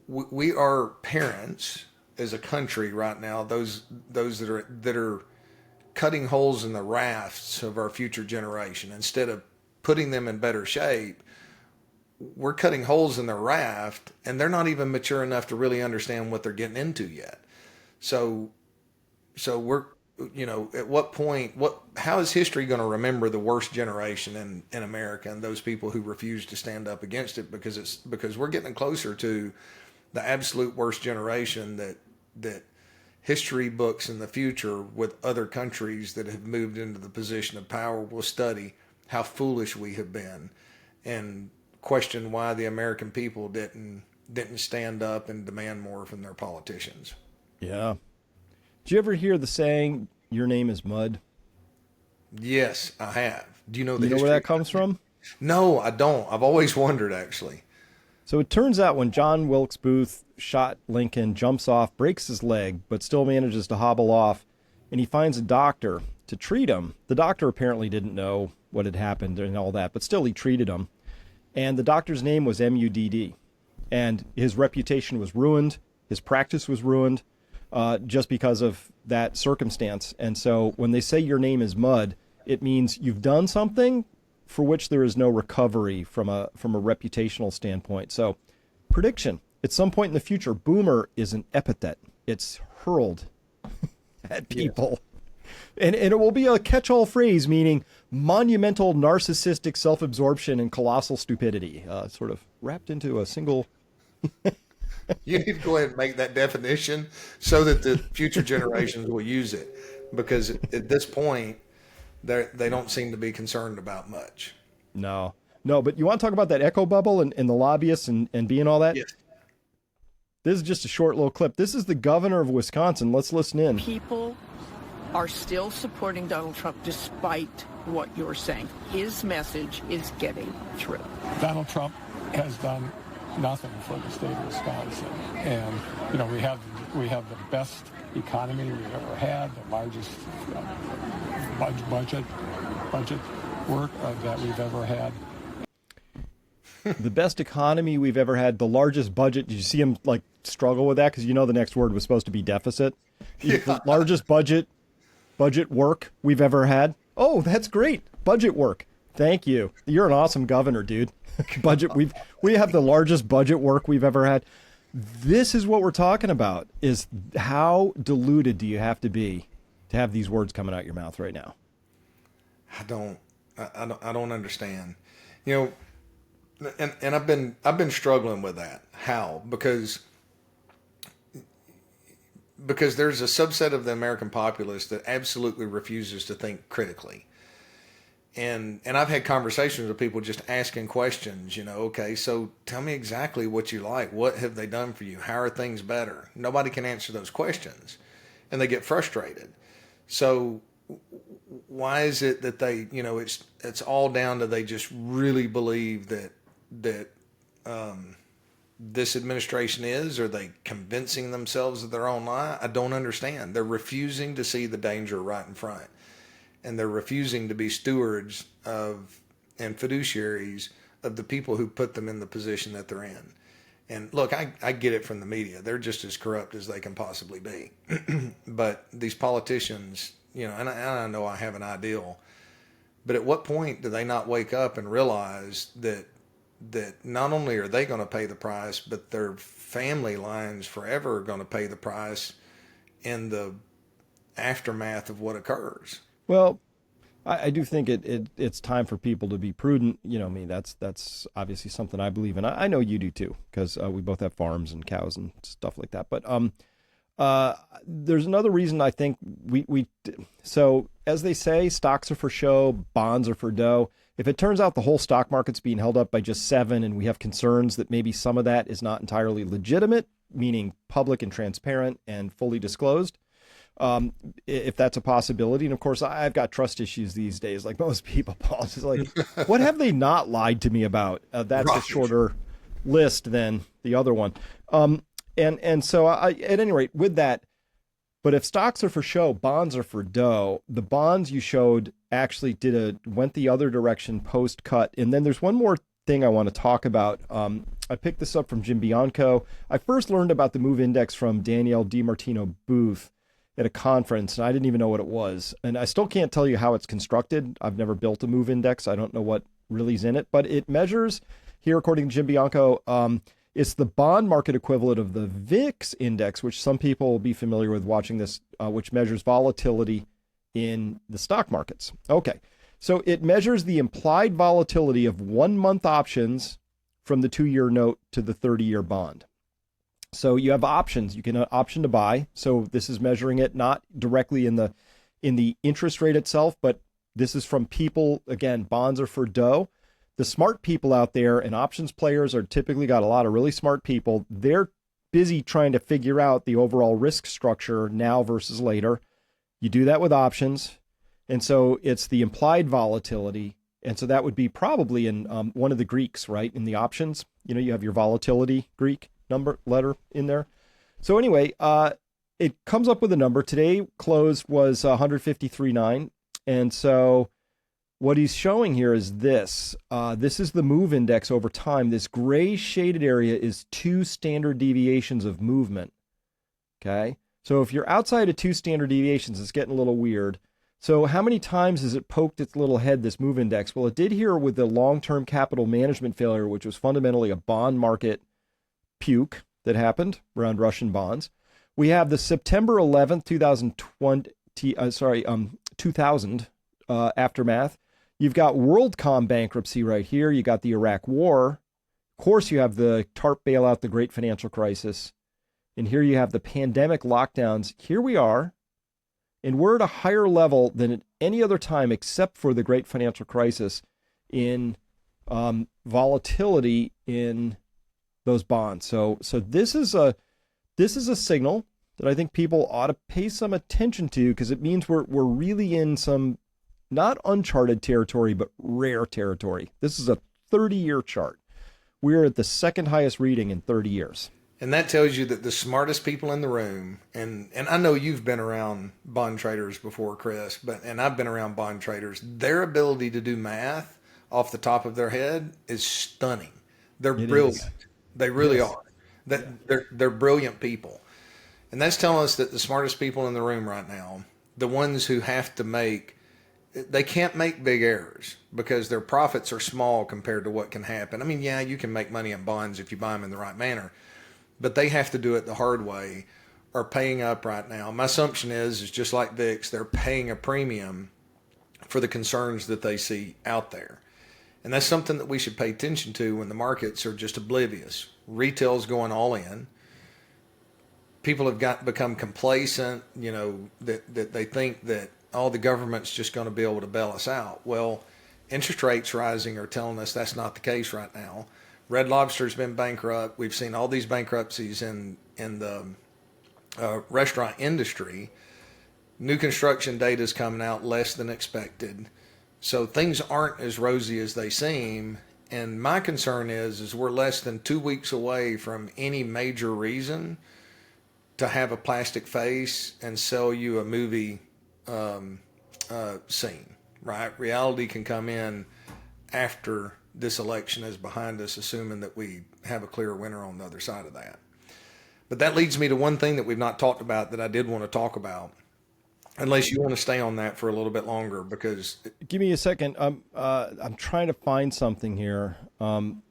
we are parents as a country right now, those that are cutting holes in the rafts of our future generation. Instead of putting them in better shape, we're cutting holes in the raft and they're not even mature enough to really understand what they're getting into yet. So we're, at what point, how is history going to remember the worst generation in America and those people who refuse to stand up against it? Because we're getting closer to the absolute worst generation that history books in the future with other countries that have moved into the position of power will study how foolish we have been and question why the American people didn't stand up and demand more from their politicians. Yeah. Did you ever hear the saying, your name is mud? Yes, I have. Do you know the history? You know where that comes from? No, I don't. I've always wondered, actually. So it turns out when John Wilkes Booth shot Lincoln, jumps off, breaks his leg, but still manages to hobble off, and he finds a doctor to treat him. The doctor apparently didn't know what had happened and all that, but still he treated him. And the doctor's name was MUDD. And his reputation was ruined. His practice was ruined. just because of that circumstance. And so when they say your name is mud, it means you've done something for which there is no recovery from a reputational standpoint. So prediction, at some point in the future, boomer is an epithet. It's hurled at people. And it will be a catch-all phrase meaning monumental narcissistic self-absorption and colossal stupidity, sort of wrapped into a single. You need to go ahead and make that definition so that the future generations will use it, because at this point, they don't seem to be concerned about much. No, but you want to talk about that echo bubble and the lobbyists and being all that? Yes. This is just a short little clip. This is the governor of Wisconsin. Let's listen in. People are still supporting Donald Trump despite what you're saying. His message is getting through. Donald Trump has done nothing for the state of Wisconsin, and we have the best economy we've ever had, the largest budget work that we've ever had. The best economy we've ever had, the largest budget. Did you see him like struggle with that? Because the next word was supposed to be deficit. Yeah. The largest budget work we've ever had. Oh, that's great. Budget work. Thank you. You're an awesome governor, dude. We have the largest budget work we've ever had. This is what we're talking about, is how deluded do you have to be to have these words coming out your mouth right now? I don't understand. And I've been struggling with that. How? Because there's a subset of the American populace that absolutely refuses to think critically. And I've had conversations with people just asking questions, okay, so tell me exactly what you like. What have they done for you? How are things better? Nobody can answer those questions, and they get frustrated. So why is it that they, it's all down to they just really believe that this administration is, or they convincing themselves of their own lie? I don't understand. They're refusing to see the danger right in front. And they're refusing to be stewards of and fiduciaries of the people who put them in the position that they're in. And look, I get it from the media. They're just as corrupt as they can possibly be. But these politicians, and I know I have an ideal, but at what point do they not wake up and realize that not only are they going to pay the price, but their family lines forever are going to pay the price in the aftermath of what occurs? Well, I do think it's time for people to be prudent. That's obviously something I believe in. I know you do too, because we both have farms and cows and stuff like that. But there's another reason I think so as they say, stocks are for show, bonds are for dough. If it turns out the whole stock market's being held up by just 7, and we have concerns that maybe some of that is not entirely legitimate, meaning public and transparent and fully disclosed, if that's a possibility. And of course, I've got trust issues these days, like most people, Paul. It's like, what have they not lied to me about? That's a shorter list than the other one. And so at any rate, with that, but if stocks are for show, bonds are for dough. The bonds you showed actually went the other direction post cut. And then there's one more thing I want to talk about. I picked this up from Jim Bianco. I first learned about the MOVE Index from Danielle DiMartino Booth at a conference, and I didn't even know what it was. And I still can't tell you how it's constructed. I've never built a MOVE Index. I don't know what really is in it, but it measures here, according to Jim Bianco, it's the bond market equivalent of the VIX index, which some people will be familiar with watching this, which measures volatility in the stock markets. Okay, so it measures the implied volatility of 1-month options from the 2-year note to the 30-year bond. So you have options. You can option to buy. So this is measuring it not directly in the interest rate itself, but this is from people. Again, bonds are for dough. The smart people out there, and options players are typically got a lot of really smart people. They're busy trying to figure out the overall risk structure now versus later. You do that with options. And so it's the implied volatility. And so that would be probably in one of the Greeks, right? In the options, you have your volatility Greek letter in there. So anyway, it comes up with a number. Today close was 153.9. And so what he's showing here is this. This is the MOVE Index over time. This gray shaded area is 2 standard deviations of movement. Okay. So if you're outside of 2 standard deviations, it's getting a little weird. So how many times has it poked its little head, this move index? Well, it did here with the long-term capital management failure, which was fundamentally a bond market puke that happened around Russian bonds. We have the September 11th, 2000 aftermath. You've got WorldCom bankruptcy right here. You got the Iraq War. Of course, you have the TARP bailout, the Great Financial Crisis. And here you have the pandemic lockdowns. Here we are. And we're at a higher level than at any other time except for the Great Financial Crisis in volatility in those bonds. So this is a signal that I think people ought to pay some attention to, because it means we're really in some not uncharted territory, but rare territory. This is a 30-year chart. We're at the second highest reading in 30 years. And that tells you that the smartest people in the room, and I know you've been around bond traders before, Chris, and I've been around bond traders, their ability to do math off the top of their head is stunning. They're brilliant. They really are. They're brilliant people. And that's telling us that the smartest people in the room right now, the ones who have to they can't make big errors because their profits are small compared to what can happen. I mean, yeah, you can make money in bonds if you buy them in the right manner, but they have to do it the hard way, are paying up right now. My assumption is just like VIX, they're paying a premium for the concerns that they see out there. And that's something that we should pay attention to when the markets are just oblivious. Retail's going all in. People have become complacent, that they think that the government's just going to be able to bail us out. Well, interest rates rising are telling us that's not the case right now. Red Lobster's been bankrupt. We've seen all these bankruptcies in the restaurant industry. New construction data is coming out less than expected. So things aren't as rosy as they seem. And my concern is we're less than 2 weeks away from any major reason to have a plastic face and sell you a movie scene, right? Reality can come in after this election is behind us, assuming that we have a clear winner on the other side of that. But that leads me to one thing that we've not talked about that I did want to talk about, unless you want to stay on that for a little bit longer, because... Give me a second. I'm trying to find something here, and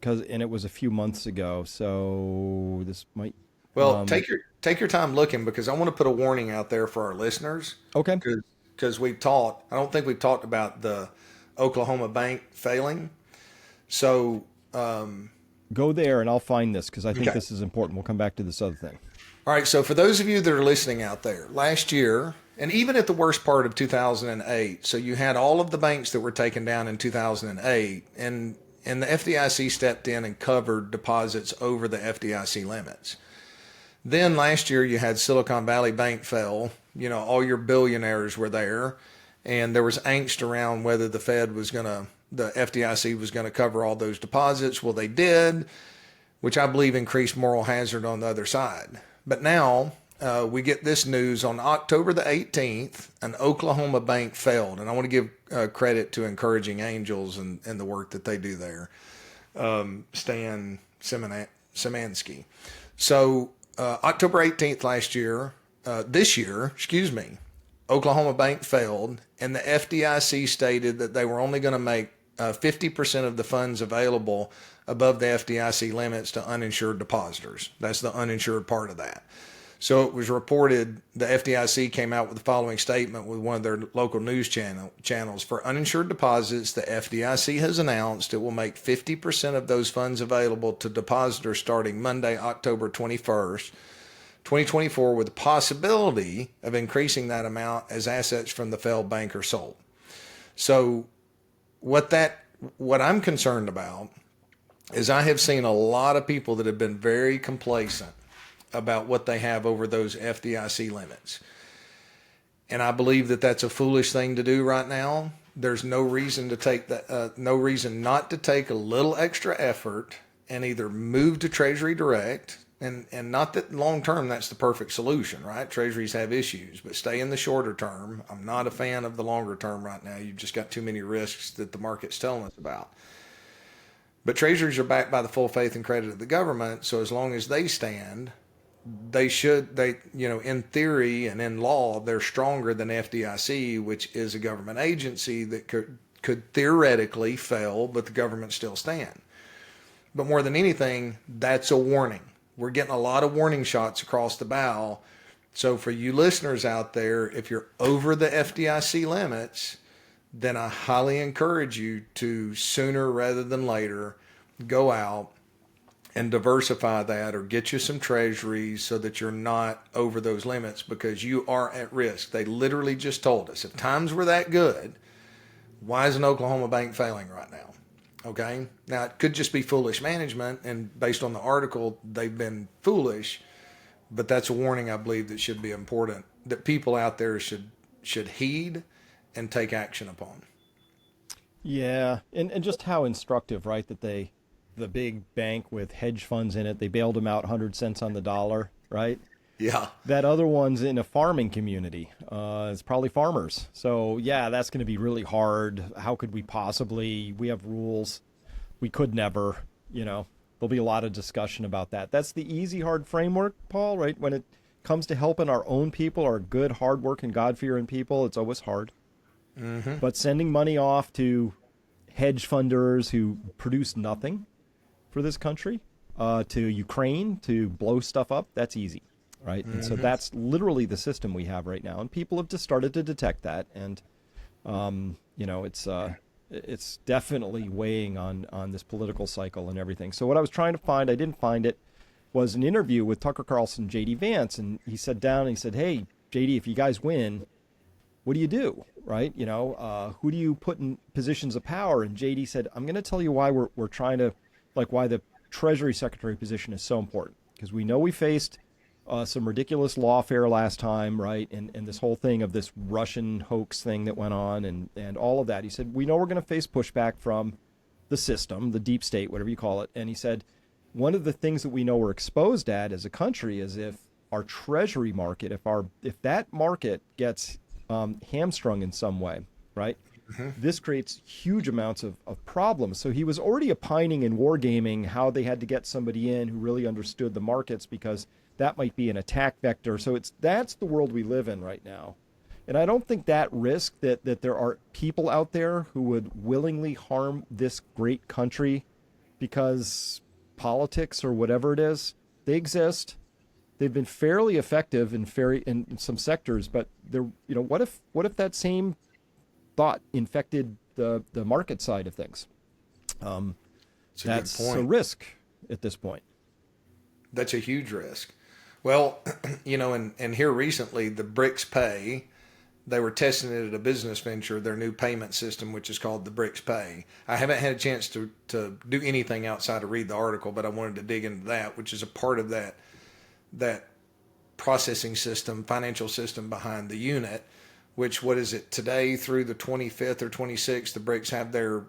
it was a few months ago, so this might... Well, take your time looking, because I want to put a warning out there for our listeners. Okay. Because I don't think we've talked about the Oklahoma bank failing. So go there and I'll find this, because I think this is important. We'll come back to this other thing. All right. So for those of you that are listening out there, last year, and even at the worst part of 2008, so you had all of the banks that were taken down in 2008, and the FDIC stepped in and covered deposits over the FDIC limits. Then last year you had Silicon Valley Bank fell. All your billionaires were there, and there was angst around whether the FDIC was going to cover all those deposits. Well, they did, which I believe increased moral hazard on the other side. But now we get this news on October the 18th, an Oklahoma bank failed. And I want to give credit to Encouraging Angels and the work that they do there. Stan Szymanski. So October 18th this year, Oklahoma Bank failed, and the FDIC stated that they were only going to make 50% of the funds available above the FDIC limits to uninsured depositors. That's the uninsured part of that. So it was reported the FDIC came out with the following statement with one of their local news channels. For uninsured deposits, the FDIC has announced it will make 50% of those funds available to depositors starting Monday, October 21st, 2024, with the possibility of increasing that amount as assets from the failed bank are sold. So what I'm concerned about is I have seen a lot of people that have been very complacent about what they have over those FDIC limits. And I believe that that's a foolish thing to do right now. There's no reason not to take a little extra effort and either move to Treasury Direct, and not that long term that's the perfect solution, right? Treasuries have issues, but stay in the shorter term. I'm not a fan of the longer term right now. You've just got too many risks that the market's telling us about. But treasuries are backed by the full faith and credit of the government, so as long as they stand, in theory and in law, they're stronger than FDIC, which is a government agency that could theoretically fail, but the government still stand. But more than anything, that's a warning. We're getting a lot of warning shots across the bow. So for you listeners out there, if you're over the FDIC limits, then I highly encourage you to sooner rather than later go out and diversify that, or get you some treasuries so that you're not over those limits, because you are at risk. They literally just told us, if times were that good, why is an Oklahoma bank failing right now? Okay. Now it could just be foolish management, and based on the article, they've been foolish, but that's a warning I believe that should be important, that people out there should heed and take action upon. Yeah, and just how instructive, right? That the big bank with hedge funds in it, they bailed them out 100 cents on the dollar, right? Yeah. That other one's in a farming community. It's probably farmers. So yeah, that's going to be really hard. How could we possibly? We have rules. We could never. There'll be a lot of discussion about that. That's the easy, hard framework, Paul. Right? When it comes to helping our own people, our good, hard-working, God-fearing people, it's always hard. Mm-hmm. But sending money off to hedge funders who produce nothing for this country, to Ukraine to blow stuff up, that's easy, right? Mm-hmm. And so that's literally the system we have right now, and people have just started to detect that, and it's definitely weighing on this political cycle and everything. So what I was trying to find, I didn't find it, was an interview with Tucker Carlson, J.D. Vance, and he sat down and he said, "Hey, J.D., if you guys win, what do you do?" Right? Who do you put in positions of power? And JD said, "I'm going to tell you why we're trying to, why the Treasury Secretary position is so important. Because we know we faced some ridiculous lawfare last time, right? And this whole thing of this Russian hoax thing that went on and all of that." He said, "We know we're going to face pushback from the system, the deep state, whatever you call it." And he said, "One of the things that we know we're exposed at as a country is if our Treasury market, if that market gets hamstrung in some way, right? Mm-hmm. This creates huge amounts of problems." So he was already opining in wargaming how they had to get somebody in who really understood the markets, because that might be an attack vector. So that's the world we live in right now. And I don't think that risk that there are people out there who would willingly harm this great country because politics or whatever it is, they exist. They've been fairly effective in some sectors, but what if that same thought infected the market side of things? That's a risk at this point. That's a huge risk. Well, and here recently, the BRICS Pay, they were testing it at a business venture, their new payment system, which is called the BRICS Pay. I haven't had a chance to do anything outside of read the article, but I wanted to dig into that, which is a part of that processing system, financial system behind the unit, which, what is it, today through the 25th or 26th, the BRICS have their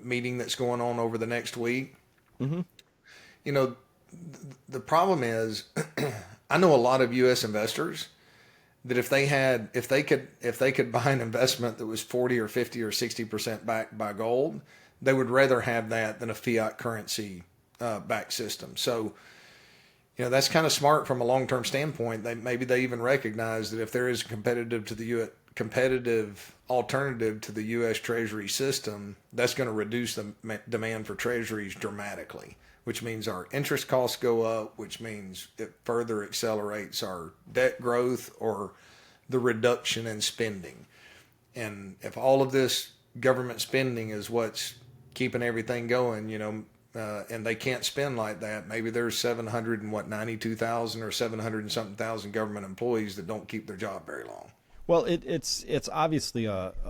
meeting that's going on over the next week. Mm-hmm. The problem is, I know a lot of U.S. investors that if they could buy an investment that was 40 or 50 or 60% backed by gold, they would rather have that than a fiat currency backed system. So, that's kind of smart from a long-term standpoint. Maybe they even recognize that if there is a competitive alternative to the U.S. Treasury system, that's going to reduce the demand for treasuries dramatically, which means our interest costs go up, which means it further accelerates our debt growth or the reduction in spending. And if all of this government spending is what's keeping everything going, and they can't spend like that, maybe there's 792,000 or 700 and something thousand government employees that don't keep their job very long. Well, it's obviously a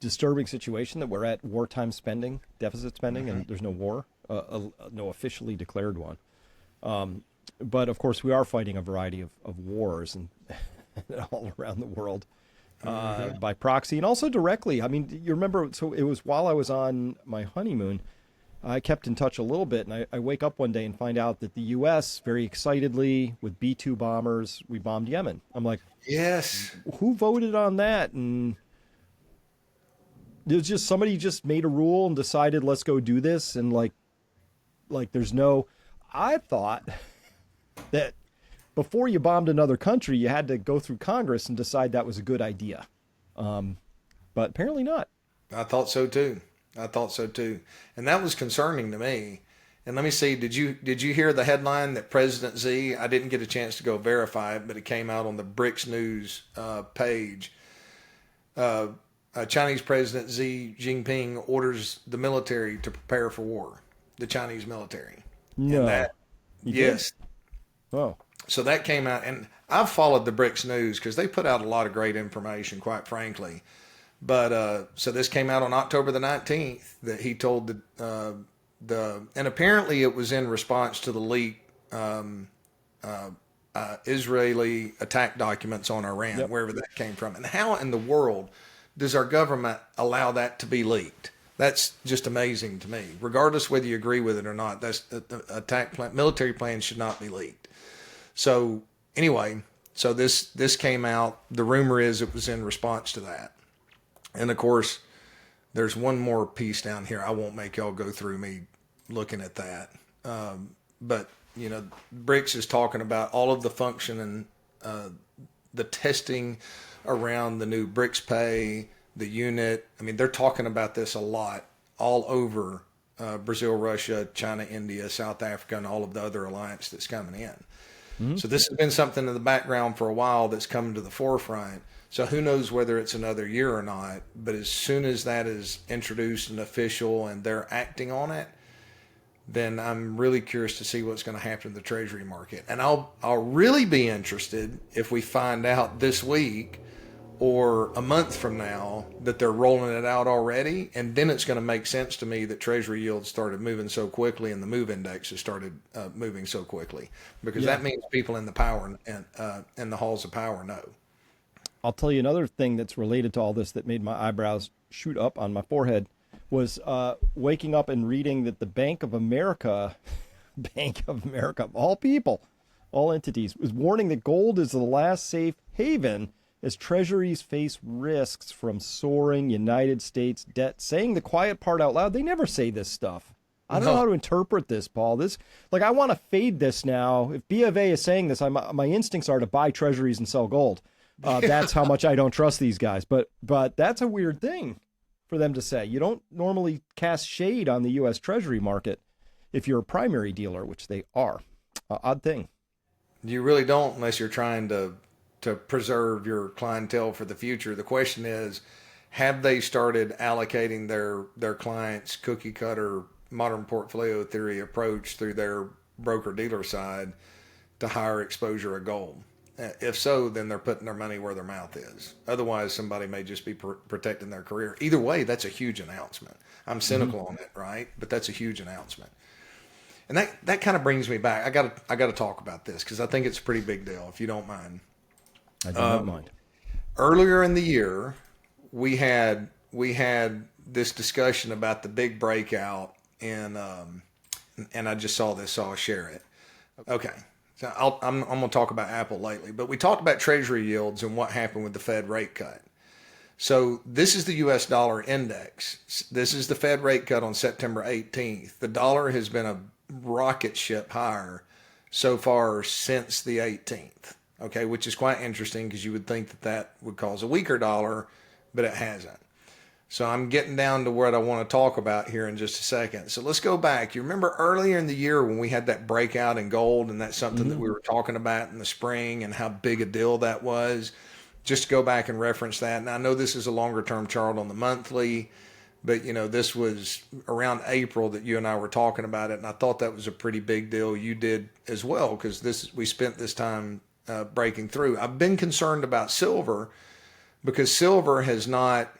disturbing situation that we're at wartime spending, deficit spending, mm-hmm. and there's no war, no officially declared one. But of course, we are fighting a variety of wars and all around the world. Mm-hmm. By proxy and also directly. I mean, you remember, so it was while I was on my honeymoon, I kept in touch a little bit, and I wake up one day and find out that the U.S. very excitedly with B-2 bombers, we bombed Yemen. I'm like, yes, who voted on that? And there's just somebody just made a rule and decided, let's go do this. And like there's no, I thought that before you bombed another country, you had to go through Congress and decide that was a good idea. But apparently not. I thought so too. I thought so too. And that was concerning to me. And let me see, did you hear the headline that President Z, I didn't get a chance to go verify it, but it came out on the BRICS News page. Chinese President Xi Jinping orders the military to prepare for war, the Chinese military. No. And that, yes. Oh. So that came out, and I've followed the BRICS News because they put out a lot of great information, quite frankly. But so this came out on October the 19th that he told and apparently it was in response to the leak Israeli attack documents on Iran, Yep. wherever that came from. And how in the world does our government allow that to be leaked? That's just amazing to me. Regardless whether you agree with it or not, that's attack plan, military plans should not be leaked. So anyway, so this came out. The rumor is it was in response to that. And of course, there's one more piece down here. I won't make y'all go through me looking at that. But, you know, BRICS is talking about all of the function and the testing around the new BRICS Pay, the unit. I mean, they're talking about this a lot all over Brazil, Russia, China, India, South Africa, and all of the other alliance that's coming in. Mm-hmm. So this has been something in the background for a while that's come to the forefront. So who knows whether it's another year or not, but as soon as that is introduced and official and they're acting on it, then I'm really curious to see what's going to happen to the Treasury market. And I'll really be interested if we find out this week or a month from now that they're rolling it out already, and then it's going to make sense to me that Treasury yields started moving so quickly and the MOVE index has started moving so quickly, because that means people in the power and the halls of power know. I'll tell you another thing that's related to all this that made my eyebrows shoot up on my forehead was waking up and reading that the Bank of America, of all people, all entities, was warning that gold is the last safe haven as treasuries face risks from soaring United States debt. Saying the quiet part out loud, they never say this stuff. I don't know how to interpret this, Paul. This, like, I want to fade this now. If B of A is saying this, my instincts are to buy treasuries and sell gold. That's how much I don't trust these guys. But that's a weird thing for them to say. You don't normally cast shade on the U.S. Treasury market if you're a primary dealer, which they are. Odd thing. You really don't, unless you're trying to preserve your clientele for the future. The question is, have they started allocating their clients' cookie cutter modern portfolio theory approach through their broker dealer side to higher exposure of gold? If so, then they're putting their money where their mouth is. Otherwise, somebody may just be protecting their career. Either way, that's a huge announcement. I'm cynical on it, right? But that's a huge announcement. And that kind of brings me back. I got to talk about this because I think it's a pretty big deal, if you don't mind. I do not mind. Earlier in the year, we had this discussion about the big breakout, and I just saw this, so I'll share it. Okay. So I'm going to talk about Apple lately, but we talked about Treasury yields and what happened with the Fed rate cut. So this is the U.S. dollar index. This is the Fed rate cut on September 18th. The dollar has been a rocket ship higher so far since the 18th, okay, which is quite interesting because you would think that would cause a weaker dollar, but it hasn't. So I'm getting down to what I want to talk about here in just a second. So let's go back. You remember earlier in the year when we had that breakout in gold, and that's something that we were talking about in the spring and how big a deal that was? Just to go back and reference that. And I know this is a longer term chart on the monthly, but you know, this was around April that you and I were talking about it. And I thought that was a pretty big deal. You did as well, because we spent this time breaking through. I've been concerned about silver because silver has not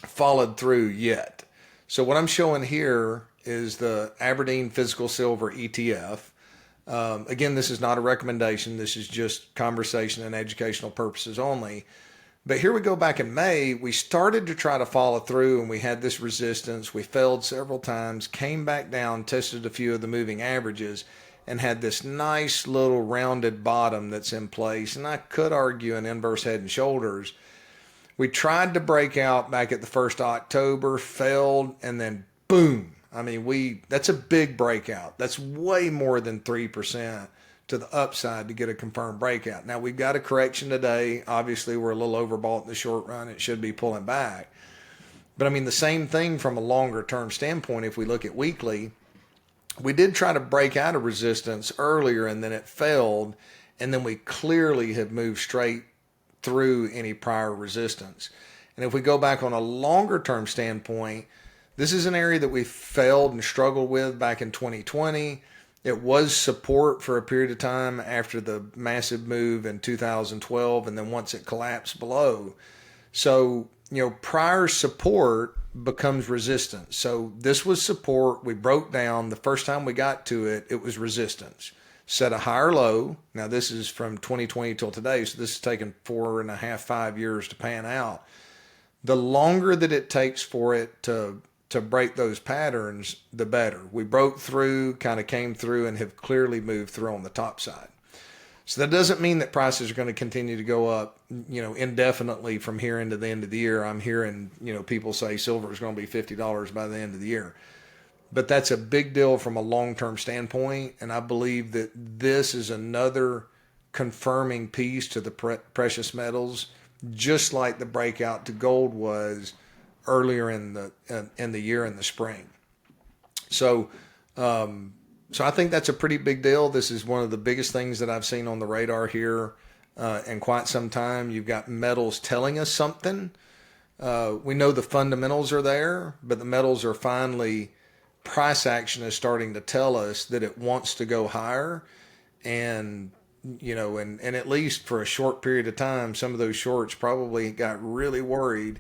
followed through yet. So what I'm showing here is the Aberdeen Physical Silver ETF. Again, this is not a recommendation. This is just conversation and educational purposes only. But here we go. Back in May, we started to try to follow through and we had this resistance. We failed several times, came back down, tested a few of the moving averages, and had this nice little rounded bottom that's in place. And I could argue an inverse head and shoulders. We tried to break out back at the 1st of October, failed, and then boom, I mean, that's a big breakout. That's way more than 3% to the upside to get a confirmed breakout. Now, we've got a correction today. Obviously, we're a little overbought in the short run. It should be pulling back. But I mean, the same thing from a longer term standpoint, if we look at weekly, we did try to break out of resistance earlier and then it failed. And then we clearly have moved straight through any prior resistance. And if we go back on a longer term standpoint, this is an area that we failed and struggled with back in 2020. It was support for a period of time after the massive move in 2012, and then once it collapsed below. So, prior support becomes resistance. So this was support. We broke down. The first time we got to it, it was resistance. Set a higher low. Now, this is from 2020 till today, so this has taken 4.5, 5 years to pan out. The longer that it takes for it to break those patterns, the better. We broke through, kind of came through, and have clearly moved through on the top side. So that doesn't mean that prices are going to continue to go up, indefinitely from here into the end of the year. I'm hearing, people say silver is going to be $50 by the end of the year. But that's a big deal from a long-term standpoint, and I believe that this is another confirming piece to the precious metals, just like the breakout to gold was earlier in the year in the spring. So I think that's a pretty big deal. This is one of the biggest things that I've seen on the radar here in quite some time. You've got metals telling us something. We know the fundamentals are there, but the metals are finally, price action is starting to tell us that it wants to go higher. And, and at least for a short period of time, some of those shorts probably got really worried.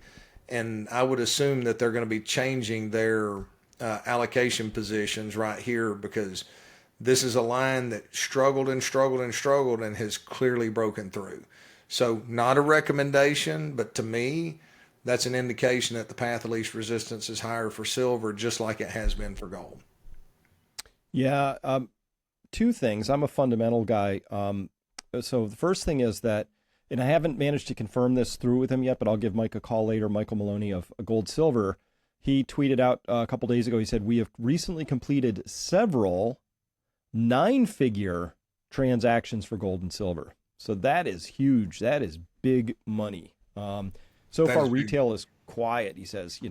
And I would assume that they're going to be changing their allocation positions right here, because this is a line that struggled and struggled and struggled and has clearly broken through. So not a recommendation, but to me, that's an indication that the path of least resistance is higher for silver, just like it has been for gold. Yeah. Two things. I'm a fundamental guy. So the first thing is that, and I haven't managed to confirm this through with him yet, but I'll give Mike a call later, Michael Maloney of Gold Silver. He tweeted out a couple days ago, he said, we have recently completed several 9-figure transactions for gold and silver. So that is huge. That is big money. So far, retail is quiet, he says,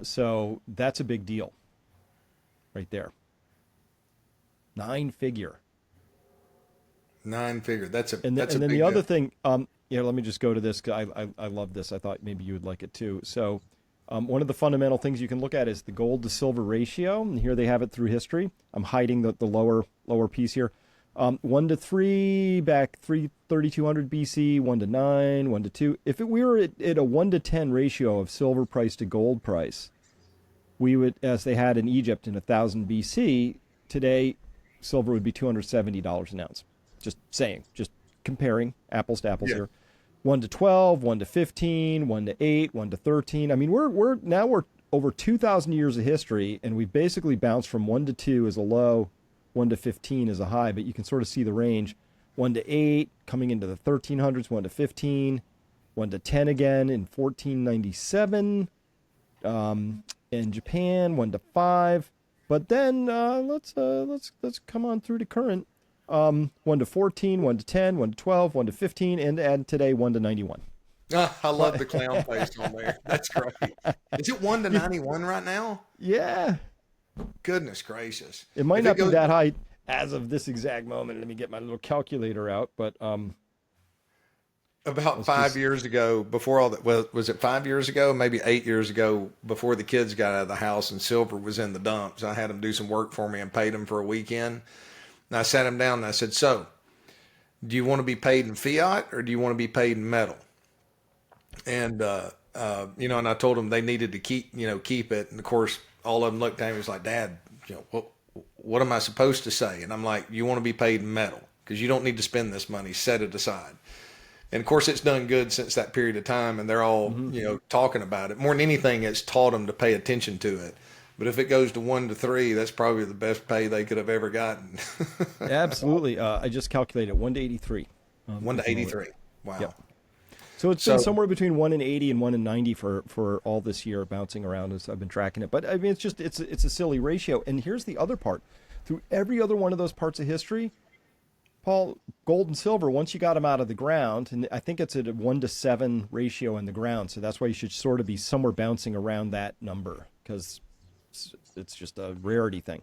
so that's a big deal right there. 9-figure. 9-figure. That's a big then the deal. other thing, let me just go to this. I love this. I thought maybe you would like it too. So one of the fundamental ththings you can look at is the gold to silver ratio. And here they have it through history. I'm hiding the lower piece here. 1 to 3 back 3200 BC, 1 to 9, 1 to 2. If we were at a 1 to 10 ratio of silver price to gold price, we would, as they had in Egypt in 1000 BC, today silver would be $270 an ounce. Just saying, just comparing apples to apples here. 1 to 12, 1 to 15, 1 to 8, 1 to 13. I mean, we're over 2,000 years of history, and we've basically bounced from 1 to 2 as a low, 1 to 15 as a high, but you can sort of see the range. 1 to 8 coming into the 1300s, 1 to 15, 1 to 10 again in 1497. In Japan, 1 to 5. But then let's come on through to current. 1 to 14, 1 to 10, 1 to 12, 1 to 15, and today 1 to 91. I love the clown face on there. That's great. Is it 1 to 91 right now? Yeah. Goodness gracious. It might not be that high as of this exact moment. Let me get my little calculator out, but about 5 years ago, before all that, well, was it 5 years ago? Maybe 8 years ago, before the kids got out of the house and silver was in the dumps. I had them do some work for me and paid them for a weekend. And I sat them down and I said, so, do you want to be paid in fiat or do you want to be paid in metal? And, and I told them they needed to keep it. And of course, all of them looked at me and was like, Dad, what am I supposed to say? And I'm like, you want to be paid in metal because you don't need to spend this money, set it aside. And of course, it's done good since that period of time. And they're all, talking about it. More than anything, it's taught them to pay attention to it. But if it goes to 1 to 3, that's probably the best pay they could have ever gotten. Absolutely. I just calculated 1 to 83. 1 to 83. Wow. Yep. So it's been So somewhere between 1 in 80 and 1 in 90 for all this year, bouncing around as I've been tracking it. But I mean, it's a silly ratio. And here's the other part: through every other one of those parts of history, Paul, gold and silver, once you got them out of the ground, and I think it's at a 1-to-7 ratio in the ground. So that's why you should sort of be somewhere bouncing around that number, because it's just a rarity thing.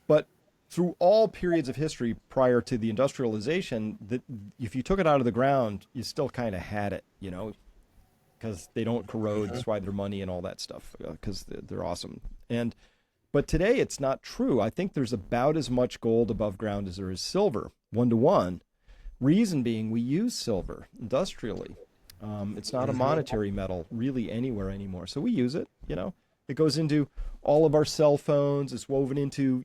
But through all periods of history prior to the industrialization, that if you took it out of the ground, you still kind of had it, because they don't corrode. That's why they're money and all that stuff, because they're awesome. But today it's not true. I think there's about as much gold above ground as there is silver, 1-to-1. Reason being, we use silver industrially. It's not a monetary metal really anywhere anymore. So we use it, It goes into all of our cell phones. It's woven into,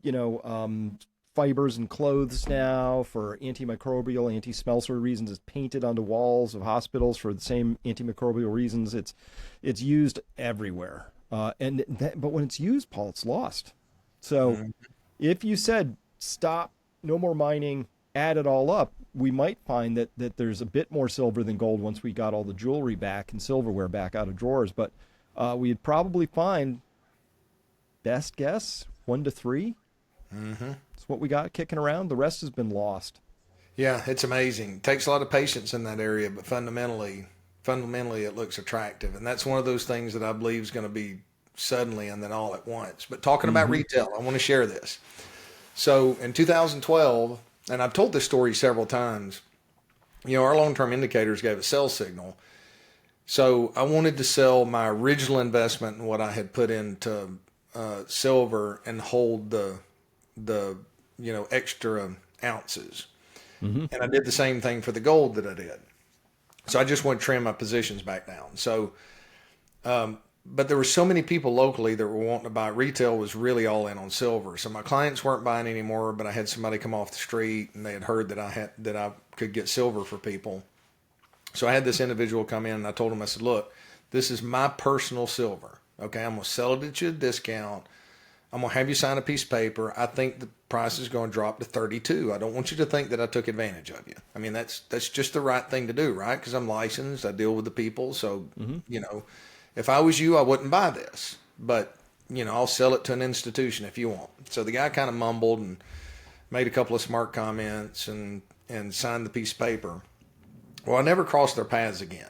fibers and clothes now for antimicrobial, anti-smell sort of reasons. It's painted onto walls of hospitals for the same antimicrobial reasons. It's used everywhere. But when it's used, Paul, it's lost. So if you said, stop, no more mining, add it all up, we might find that there's a bit more silver than gold once we got all the jewelry back and silverware back out of drawers. But we'd probably find, best guess, 1-to-3. It's what we got kicking around. The rest has been lost. yeah, it's amazing. It takes a lot of patience in that area, but fundamentally it looks attractive. And that's one of those things that I believe is going to be suddenly and then all at once. But talking about retail, I want to share this. So in 2012, and I've told this story several times, our long-term indicators gave a sell signal. So I wanted to sell my original investment and what I had put into silver and hold the extra ounces. And I did the same thing for the gold that I did. So I just want to trim my positions back down. So, but there were so many people locally that were wanting to buy. Retail was really all in on silver. So my clients weren't buying anymore, but I had somebody come off the street and they had heard that I could get silver for people. So I had this individual come in and I told him, I said, look, this is my personal silver. Okay. I'm going to sell it at you at a discount. I'm going to have you sign a piece of paper. I think the price is going to drop to 32. I don't want you to think that I took advantage of you. I mean, that's just the right thing to do, right? Because I'm licensed. I deal with the people. So, if I was you, I wouldn't buy this. But, I'll sell it to an institution if you want. So the guy kind of mumbled and made a couple of smart comments and signed the piece of paper. Well, I never crossed their paths again.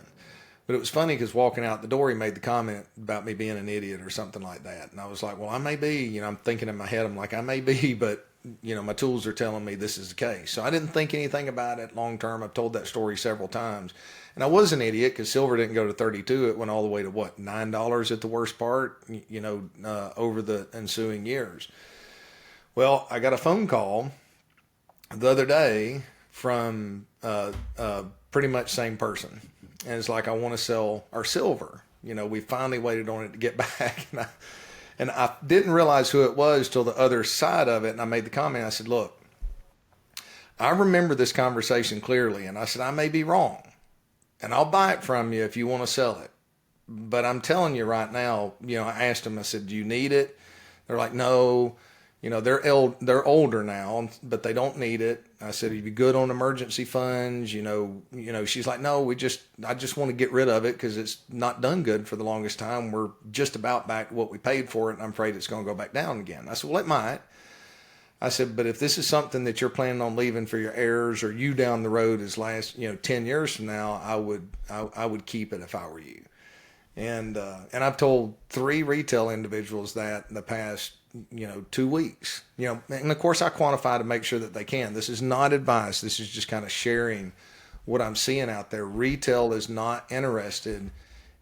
But it was funny because walking out the door, he made the comment about me being an idiot or something like that. And I was like, well, I may be, I'm thinking in my head, I'm like, I may be, but, my tools are telling me this is the case. So I didn't think anything about it long term. I've told that story several times. And I was an idiot because silver didn't go to 32. It went all the way to what, $9 at the worst part, over the ensuing years. Well, I got a phone call the other day from pretty much same person. And it's like, I want to sell our silver. We finally waited on it to get back. And I didn't realize who it was till the other side of it. And I made the comment. I said, look, I remember this conversation clearly. And I said, I may be wrong. And I'll buy it from you if you want to sell it. But I'm telling you right now, I asked them, I said, do you need it? They're like, no. They're older now, but they don't need it. I said, are you good on emergency funds? She's like, no, I just want to get rid of it because it's not done good for the longest time. We're just about back to what we paid for it, and I'm afraid it's going to go back down again. I said, well, it might. I said, but if this is something that you're planning on leaving for your heirs or you down the road as 10 years from now, I would keep it if I were you. And I've told 3 retail individuals that in the past 2 weeks, and of course I quantify to make sure that they can. This is not advice. This is just kind of sharing what I'm seeing out there. Retail is not interested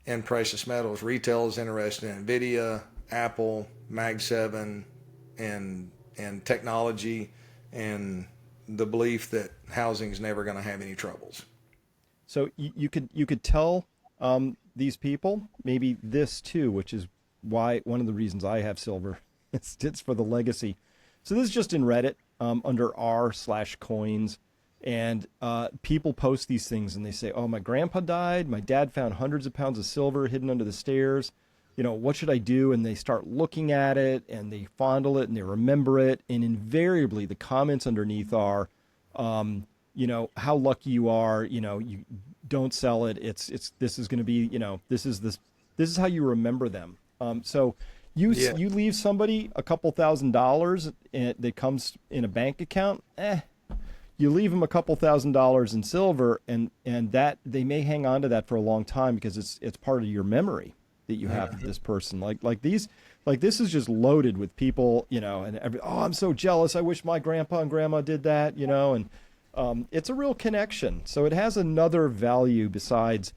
in precious metals. Retail is interested in Nvidia, Apple, Mag 7, and technology, and the belief that housing is never going to have any troubles. So you could tell these people maybe this too, which is why one of the reasons I have silver. It's for the legacy. So this is just in Reddit under r/coins. And people post these things and they say, oh, my grandpa died. My dad found hundreds of pounds of silver hidden under the stairs. What should I do? And they start looking at it and they fondle it and they remember it. And invariably the comments underneath are, how lucky you are. don't sell it. This is going to be, this is how you remember them. So you leave somebody a couple $1,000 that comes in a bank account. You leave them a couple $1,000 in silver, and that they may hang on to that for a long time because it's part of your memory that you have of this person. Like this is just loaded with people, and I'm so jealous. I wish my grandpa and grandma did that, and it's a real connection. So it has another value besides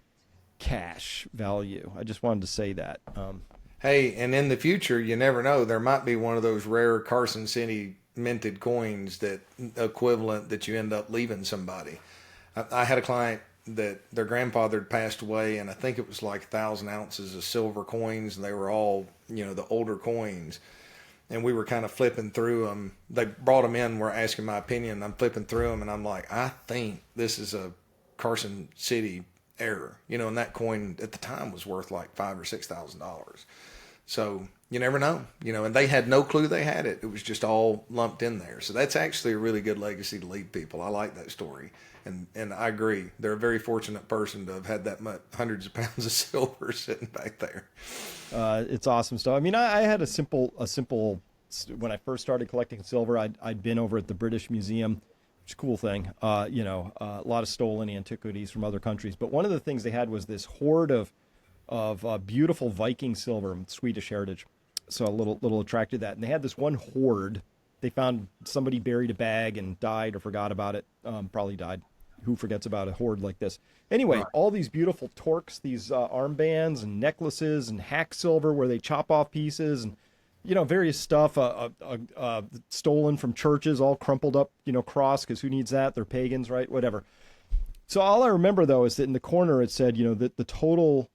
cash value. I just wanted to say that. Hey, and in the future, you never know. There might be one of those rare Carson City minted coins that equivalent that you end up leaving somebody. I had a client that their grandfather had passed away, and I think it was like 1,000 ounces of silver coins, and they were all, the older coins. And we were kind of flipping through them. They brought them in, we're asking my opinion. I'm flipping through them, and I'm like, I think this is a Carson City error, and that coin at the time was worth like $5,000 or $6,000. So you never know, and they had no clue they had it. It was just all lumped in there. So that's actually a really good legacy to leave people. I like that story. And I agree. They're a very fortunate person to have had that much, hundreds of pounds of silver sitting back there. It's awesome stuff. I mean, I had a simple, when I first started collecting silver, I'd been over at the British Museum, which is a cool thing. A lot of stolen antiquities from other countries. But one of the things they had was this hoard of beautiful Viking silver, Swedish heritage. So a little attracted to that. And they had this one hoard. They found somebody buried a bag and died or forgot about it. Probably died. Who forgets about a hoard like this? Anyway, right. All these beautiful torques, these armbands and necklaces and hack silver where they chop off pieces and, various stuff stolen from churches, all crumpled up, cross, because who needs that? They're pagans, right? Whatever. So all I remember, though, is that in the corner it said, that the total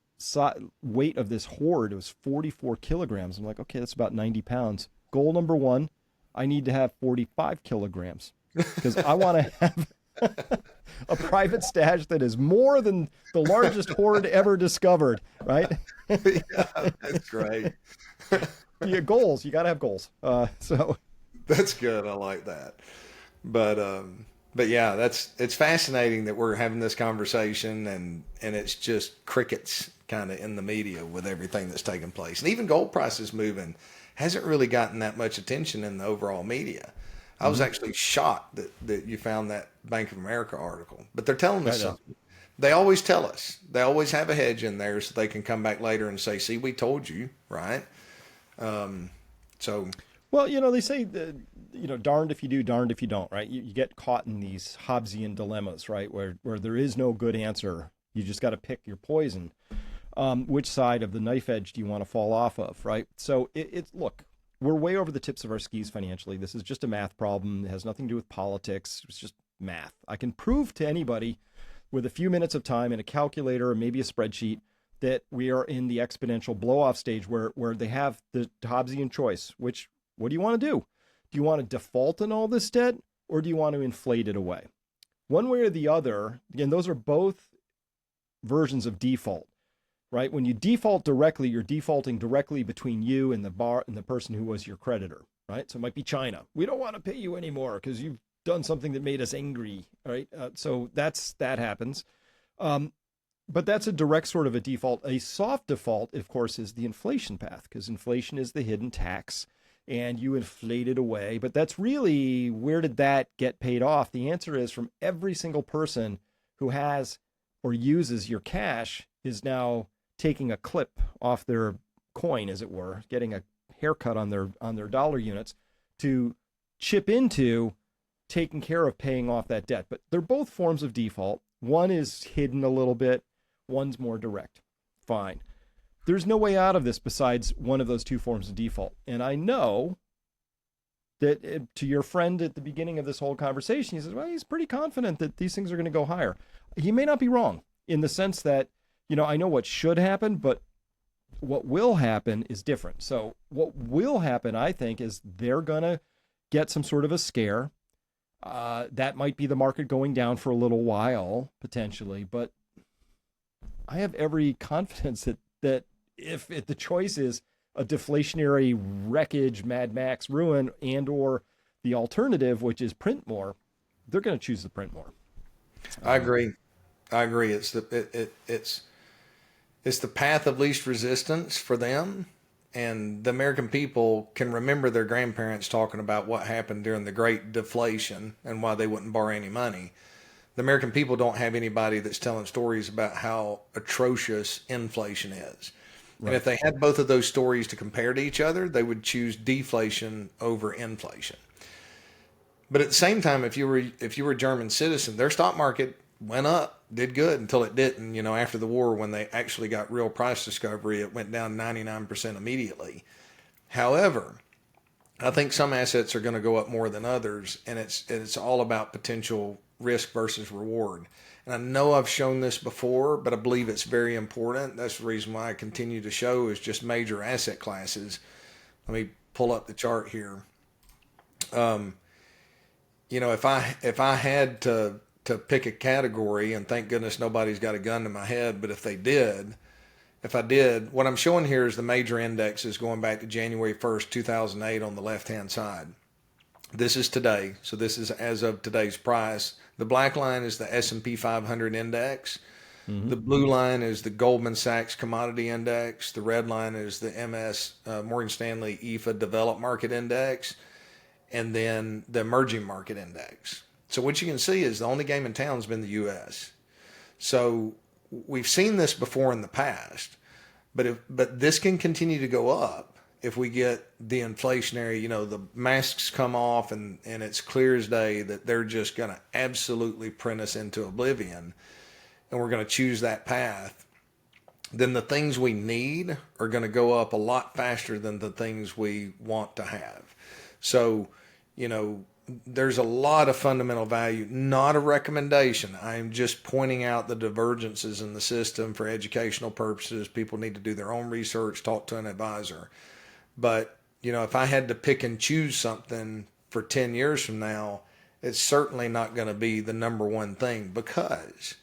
weight of this hoard was 44 kilograms. I'm like, okay, that's about 90 pounds. Goal number one, I need to have 45 kilograms because I want to have a private stash that is more than the largest hoard ever discovered, right? Yeah, that's great. Goals. You got to have goals. So that's good. I like that. But yeah, it's fascinating that we're having this conversation and it's just crickets kind of in the media with everything that's taking place. And even gold prices moving hasn't really gotten that much attention in the overall media. I was actually shocked that you found that Bank of America article, but they're telling us something. They always tell us. They always have a hedge in there so they can come back later and say, see, we told you, right? Well, they say that, darned if you do, darned if you don't, right? You get caught in these Hobbesian dilemmas, right? Where there is no good answer. You just got to pick your poison. Which side of the knife edge do you want to fall off of, right? So look, we're way over the tips of our skis financially. This is just a math problem. It has nothing to do with politics. It's just math. I can prove to anybody with a few minutes of time and a calculator or maybe a spreadsheet that we are in the exponential blow-off stage where they have the Hobbesian choice. What do you want to do? Do you want to default on all this debt or do you want to inflate it away? One way or the other, again, those are both versions of default. Right? When you default directly, you're defaulting directly between you and the person who was your creditor, right? So it might be China. We don't want to pay you anymore because you've done something that made us angry, right? So that happens. But that's a direct sort of a default. A soft default, of course, is the inflation path because inflation is the hidden tax and you inflate it away. But that's really, where did that get paid off? The answer is from every single person who has or uses your cash is now taking a clip off their coin, as it were, getting a haircut on their dollar units to chip into taking care of paying off that debt. But they're both forms of default. One is hidden a little bit. One's more direct. Fine. There's no way out of this besides one of those two forms of default. And I know that to your friend at the beginning of this whole conversation, he says, well, he's pretty confident that these things are going to go higher. He may not be wrong in the sense that, I know what should happen, but what will happen is different. So what will happen, I think, is they're going to get some sort of a scare. That might be the market going down for a little while, potentially. But I have every confidence that if the choice is a deflationary wreckage, Mad Max ruin, and or the alternative, which is print more, they're going to choose the print more. I agree. I agree. It's the path of least resistance for them. And the American people can remember their grandparents talking about what happened during the Great Deflation and why they wouldn't borrow any money. The American people don't have anybody that's telling stories about how atrocious inflation is. Right. And if they had both of those stories to compare to each other, they would choose deflation over inflation. But at the same time, if you were a German citizen, their stock market went up, did good until it didn't. You know, after the war, when they actually got real price discovery, it went down 99% immediately. However, I think some assets are going to go up more than others, and it's all about potential risk versus reward. And I know I've shown this before, but I believe it's very important. That's the reason why I continue to show is just major asset classes. Let me pull up the chart here. You know, if I had to pick a category, and thank goodness nobody's got a gun to my head, but if I did, what I'm showing here is the major indexes going back to January 1st, 2008 on the left-hand side. This is today, so this is as of today's price. The black line is the S&P 500 index. Mm-hmm. The blue line is the Goldman Sachs Commodity Index. The red line is the Morgan Stanley EFA Developed Market Index. And then the Emerging Market Index. So what you can see is the only game in town has been the U.S. So we've seen this before in the past, but this can continue to go up if we get the inflationary, you know, the masks come off and it's clear as day that they're just going to absolutely print us into oblivion, and we're going to choose that path. Then the things we need are going to go up a lot faster than the things we want to have. So, you know, there's a lot of fundamental value, not a recommendation. I'm just pointing out the divergences in the system for educational purposes. People need to do their own research, talk to an advisor. But, you know, if I had to pick and choose something for 10 years from now, it's certainly not going to be the number one thing, because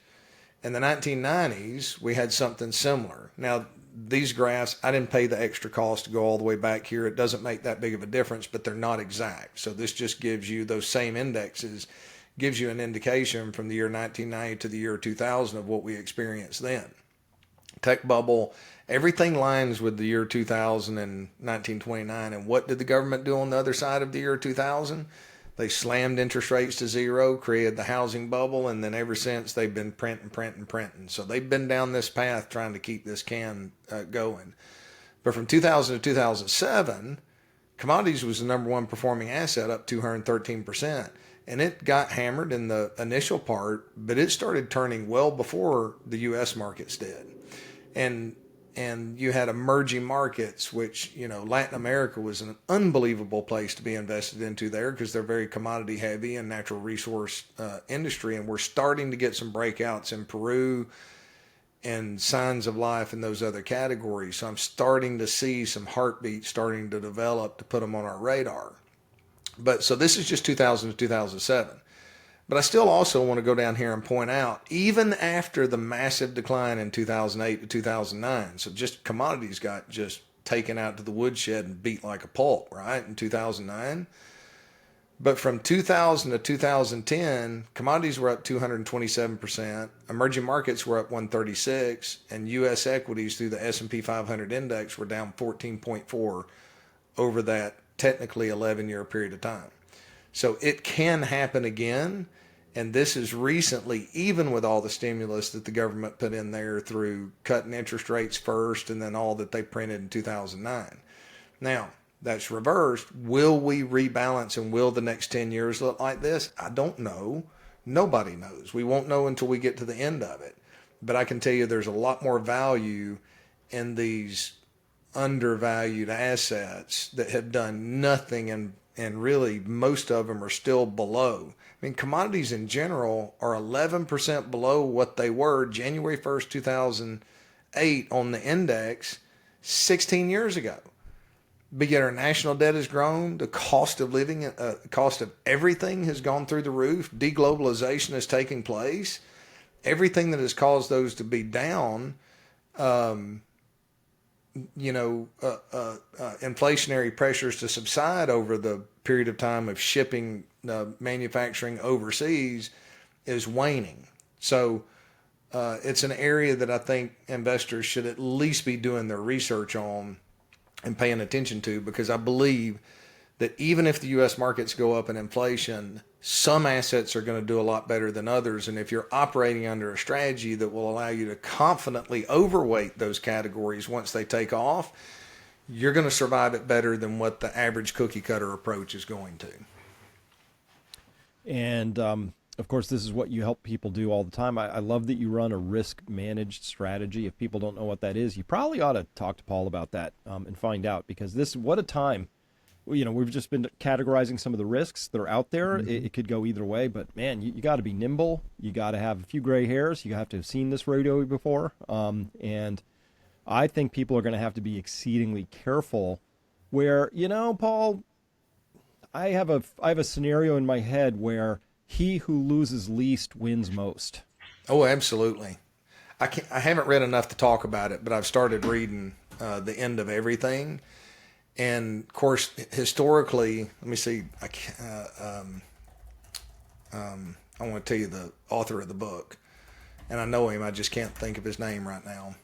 in the 1990s, we had something similar. Now, these graphs, I didn't pay the extra cost to go all the way back here. It doesn't make that big of a difference, but they're not exact. So this just gives you those same indexes, gives you an indication from the year 1990 to the year 2000 of what we experienced then. Tech bubble, everything lines with the year 2000 and 1929. And what did the government do on the other side of the year 2000? They slammed interest rates to zero, created the housing bubble, and then ever since they've been printing. So they've been down this path trying to keep this can going. But from 2000 to 2007, commodities was the number one performing asset, up 213%. And it got hammered in the initial part, but it started turning well before the U.S. markets did. And you had emerging markets, which, you know, Latin America was an unbelievable place to be invested into there because they're very commodity heavy and natural resource industry. And we're starting to get some breakouts in Peru and signs of life in those other categories. So I'm starting to see some heartbeats starting to develop to put them on our radar. But so this is just 2000 to 2007. But I still also want to go down here and point out, even after the massive decline in 2008 to 2009, so just commodities got just taken out to the woodshed and beat like a pulp, right, in 2009. But from 2000 to 2010, commodities were up 227%, emerging markets were up 136%, and U.S. equities through the S&P 500 index were down 14.4% over that technically 11-year period of time. So it can happen again, and this is recently, even with all the stimulus that the government put in there through cutting interest rates first and then all that they printed in 2009. Now, that's reversed. Will we rebalance, and will the next 10 years look like this? I don't know. Nobody knows. We won't know until we get to the end of it. But I can tell you there's a lot more value in these undervalued assets that have done nothing, and really most of them are still below. I mean, commodities in general are 11% below what they were January 1st, 2008 on the index 16 years ago. But yet our national debt has grown. The cost of living, cost of everything has gone through the roof. Deglobalization is taking place. Everything that has caused those to be down, inflationary pressures to subside over the period of time of shipping manufacturing overseas is waning. So it's an area that I think investors should at least be doing their research on and paying attention to, because I believe that even if the U.S. markets go up in inflation, some assets are going to do a lot better than others. And if you're operating under a strategy that will allow you to confidently overweight those categories once they take off, you're going to survive it better than what the average cookie cutter approach is going to. And of course, this is what you help people do all the time. I love that you run a risk managed strategy. If people don't know what that is, you probably ought to talk to Paul about that and find out, because what a time. We've just been categorizing some of the risks that are out there. It could go either way, but man, you got to be nimble. You got to have a few gray hairs. You have to have seen this rodeo before. And I think people are going to have to be exceedingly careful where, Paul, I have a scenario in my head where he who loses least wins most. Oh, absolutely. I haven't read enough to talk about it, but I've started reading The End of Everything. And of course, historically, let me see. I want to tell you the author of the book, and I know him. I just can't think of his name right now.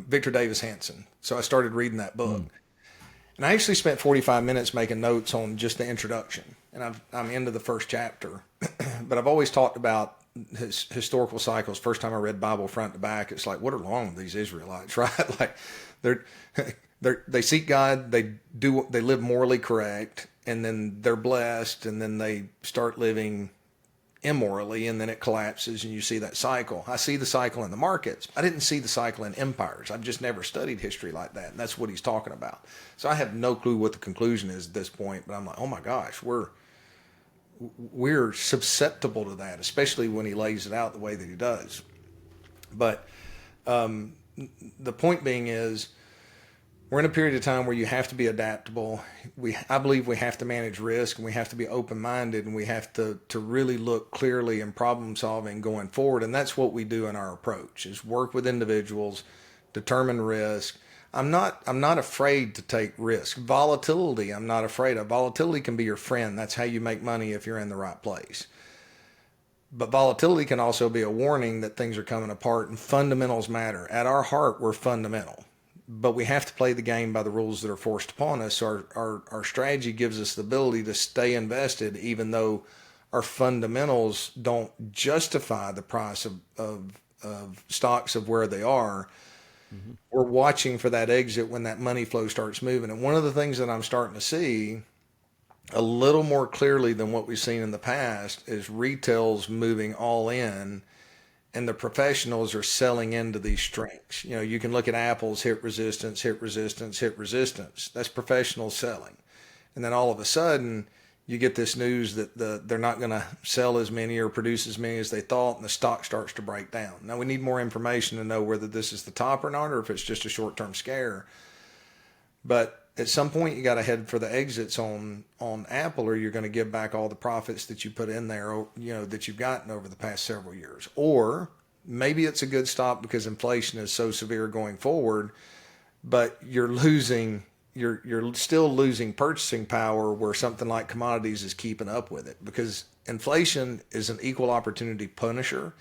Victor Davis Hanson. So I started reading that book, and I actually spent 45 minutes making notes on just the introduction. And I'm into the first chapter, but I've always talked about historical cycles. First time I read Bible front to back, it's like, what are wrong with these Israelites, right? Like they seek God, they live morally correct, and then they're blessed, and then they start living immorally, and then it collapses, and you see that cycle. I see the cycle in the markets. I didn't see the cycle in empires. I've just never studied history like that, and that's what he's talking about. So I have no clue what the conclusion is at this point, but I'm like, oh my gosh, we're susceptible to that, especially when he lays it out the way that he does. But the point being is, we're in a period of time where you have to be adaptable. I believe we have to manage risk, and we have to be open-minded, and we have to really look clearly in problem solving going forward. And that's what we do in our approach, is work with individuals, determine risk. I'm not afraid to take risk. Volatility, I'm not afraid of. Volatility can be your friend. That's how you make money if you're in the right place. But volatility can also be a warning that things are coming apart, and fundamentals matter. At our heart, we're fundamental. But we have to play the game by the rules that are forced upon us. So our strategy gives us the ability to stay invested, even though our fundamentals don't justify the price of stocks of where they are. Mm-hmm. We're watching for that exit when that money flow starts moving. And one of the things that I'm starting to see a little more clearly than what we've seen in the past is retail's moving all in, and the professionals are selling into these strengths. You can look at Apple's hit resistance, hit resistance, hit resistance. That's professionals selling. And then all of a sudden, you get this news that they're not going to sell as many or produce as many as they thought, and the stock starts to break down. Now, we need more information to know whether this is the top or not, or if it's just a short-term scare. But at some point, you got to head for the exits on Apple, or you're going to give back all the profits that you put in there, that you've gotten over the past several years. Or maybe it's a good stop because inflation is so severe going forward, but you're still losing purchasing power where something like commodities is keeping up with it, because inflation is an equal opportunity punisher.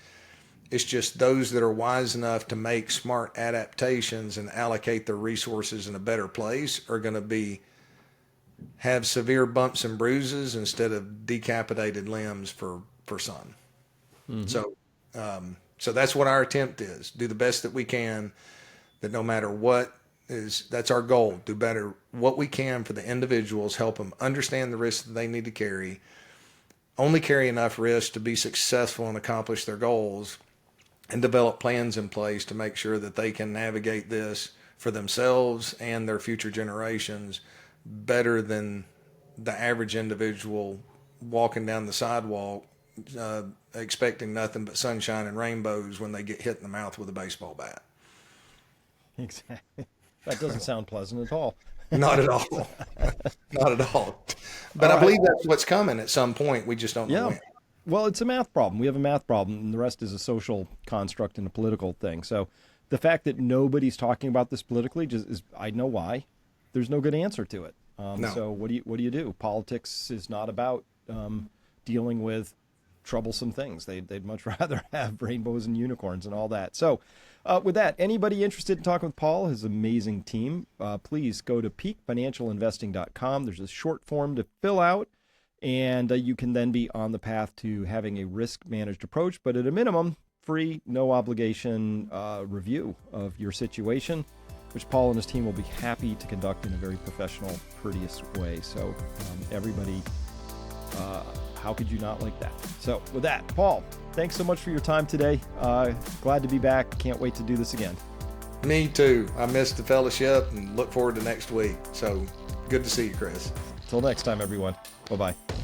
It's just those that are wise enough to make smart adaptations and allocate their resources in a better place are going to have severe bumps and bruises instead of decapitated limbs for some. Mm-hmm. So that's what our attempt is. Do the best that we can, that no matter what that's our goal. Do better what we can for the individuals, help them understand the risks that they need to carry, only carry enough risk to be successful and accomplish their goals, and develop plans in place to make sure that they can navigate this for themselves and their future generations better than the average individual walking down the sidewalk expecting nothing but sunshine and rainbows when they get hit in the mouth with a baseball bat. Exactly. That doesn't sound pleasant at all. Not at all. Not at all. But I believe that's what's coming at some point. We just don't know when. Well, it's a math problem. We have a math problem, and the rest is a social construct and a political thing. So the fact that nobody's talking about this politically I know why. There's no good answer to it. No. So what do you do? Politics is not about dealing with troublesome things. They'd much rather have rainbows and unicorns and all that. So with that, anybody interested in talking with Paul, his amazing team, please go to peakfinancialinvesting.com. There's a short form to fill out, and you can then be on the path to having a risk-managed approach, but at a minimum, free, no obligation review of your situation, which Paul and his team will be happy to conduct in a very professional, courteous way. So everybody, how could you not like that? So with that, Paul, thanks so much for your time today. Glad to be back. Can't wait to do this again. Me too. I missed the fellowship and look forward to next week. So good to see you, Chris. Until next time, everyone. Bye-bye.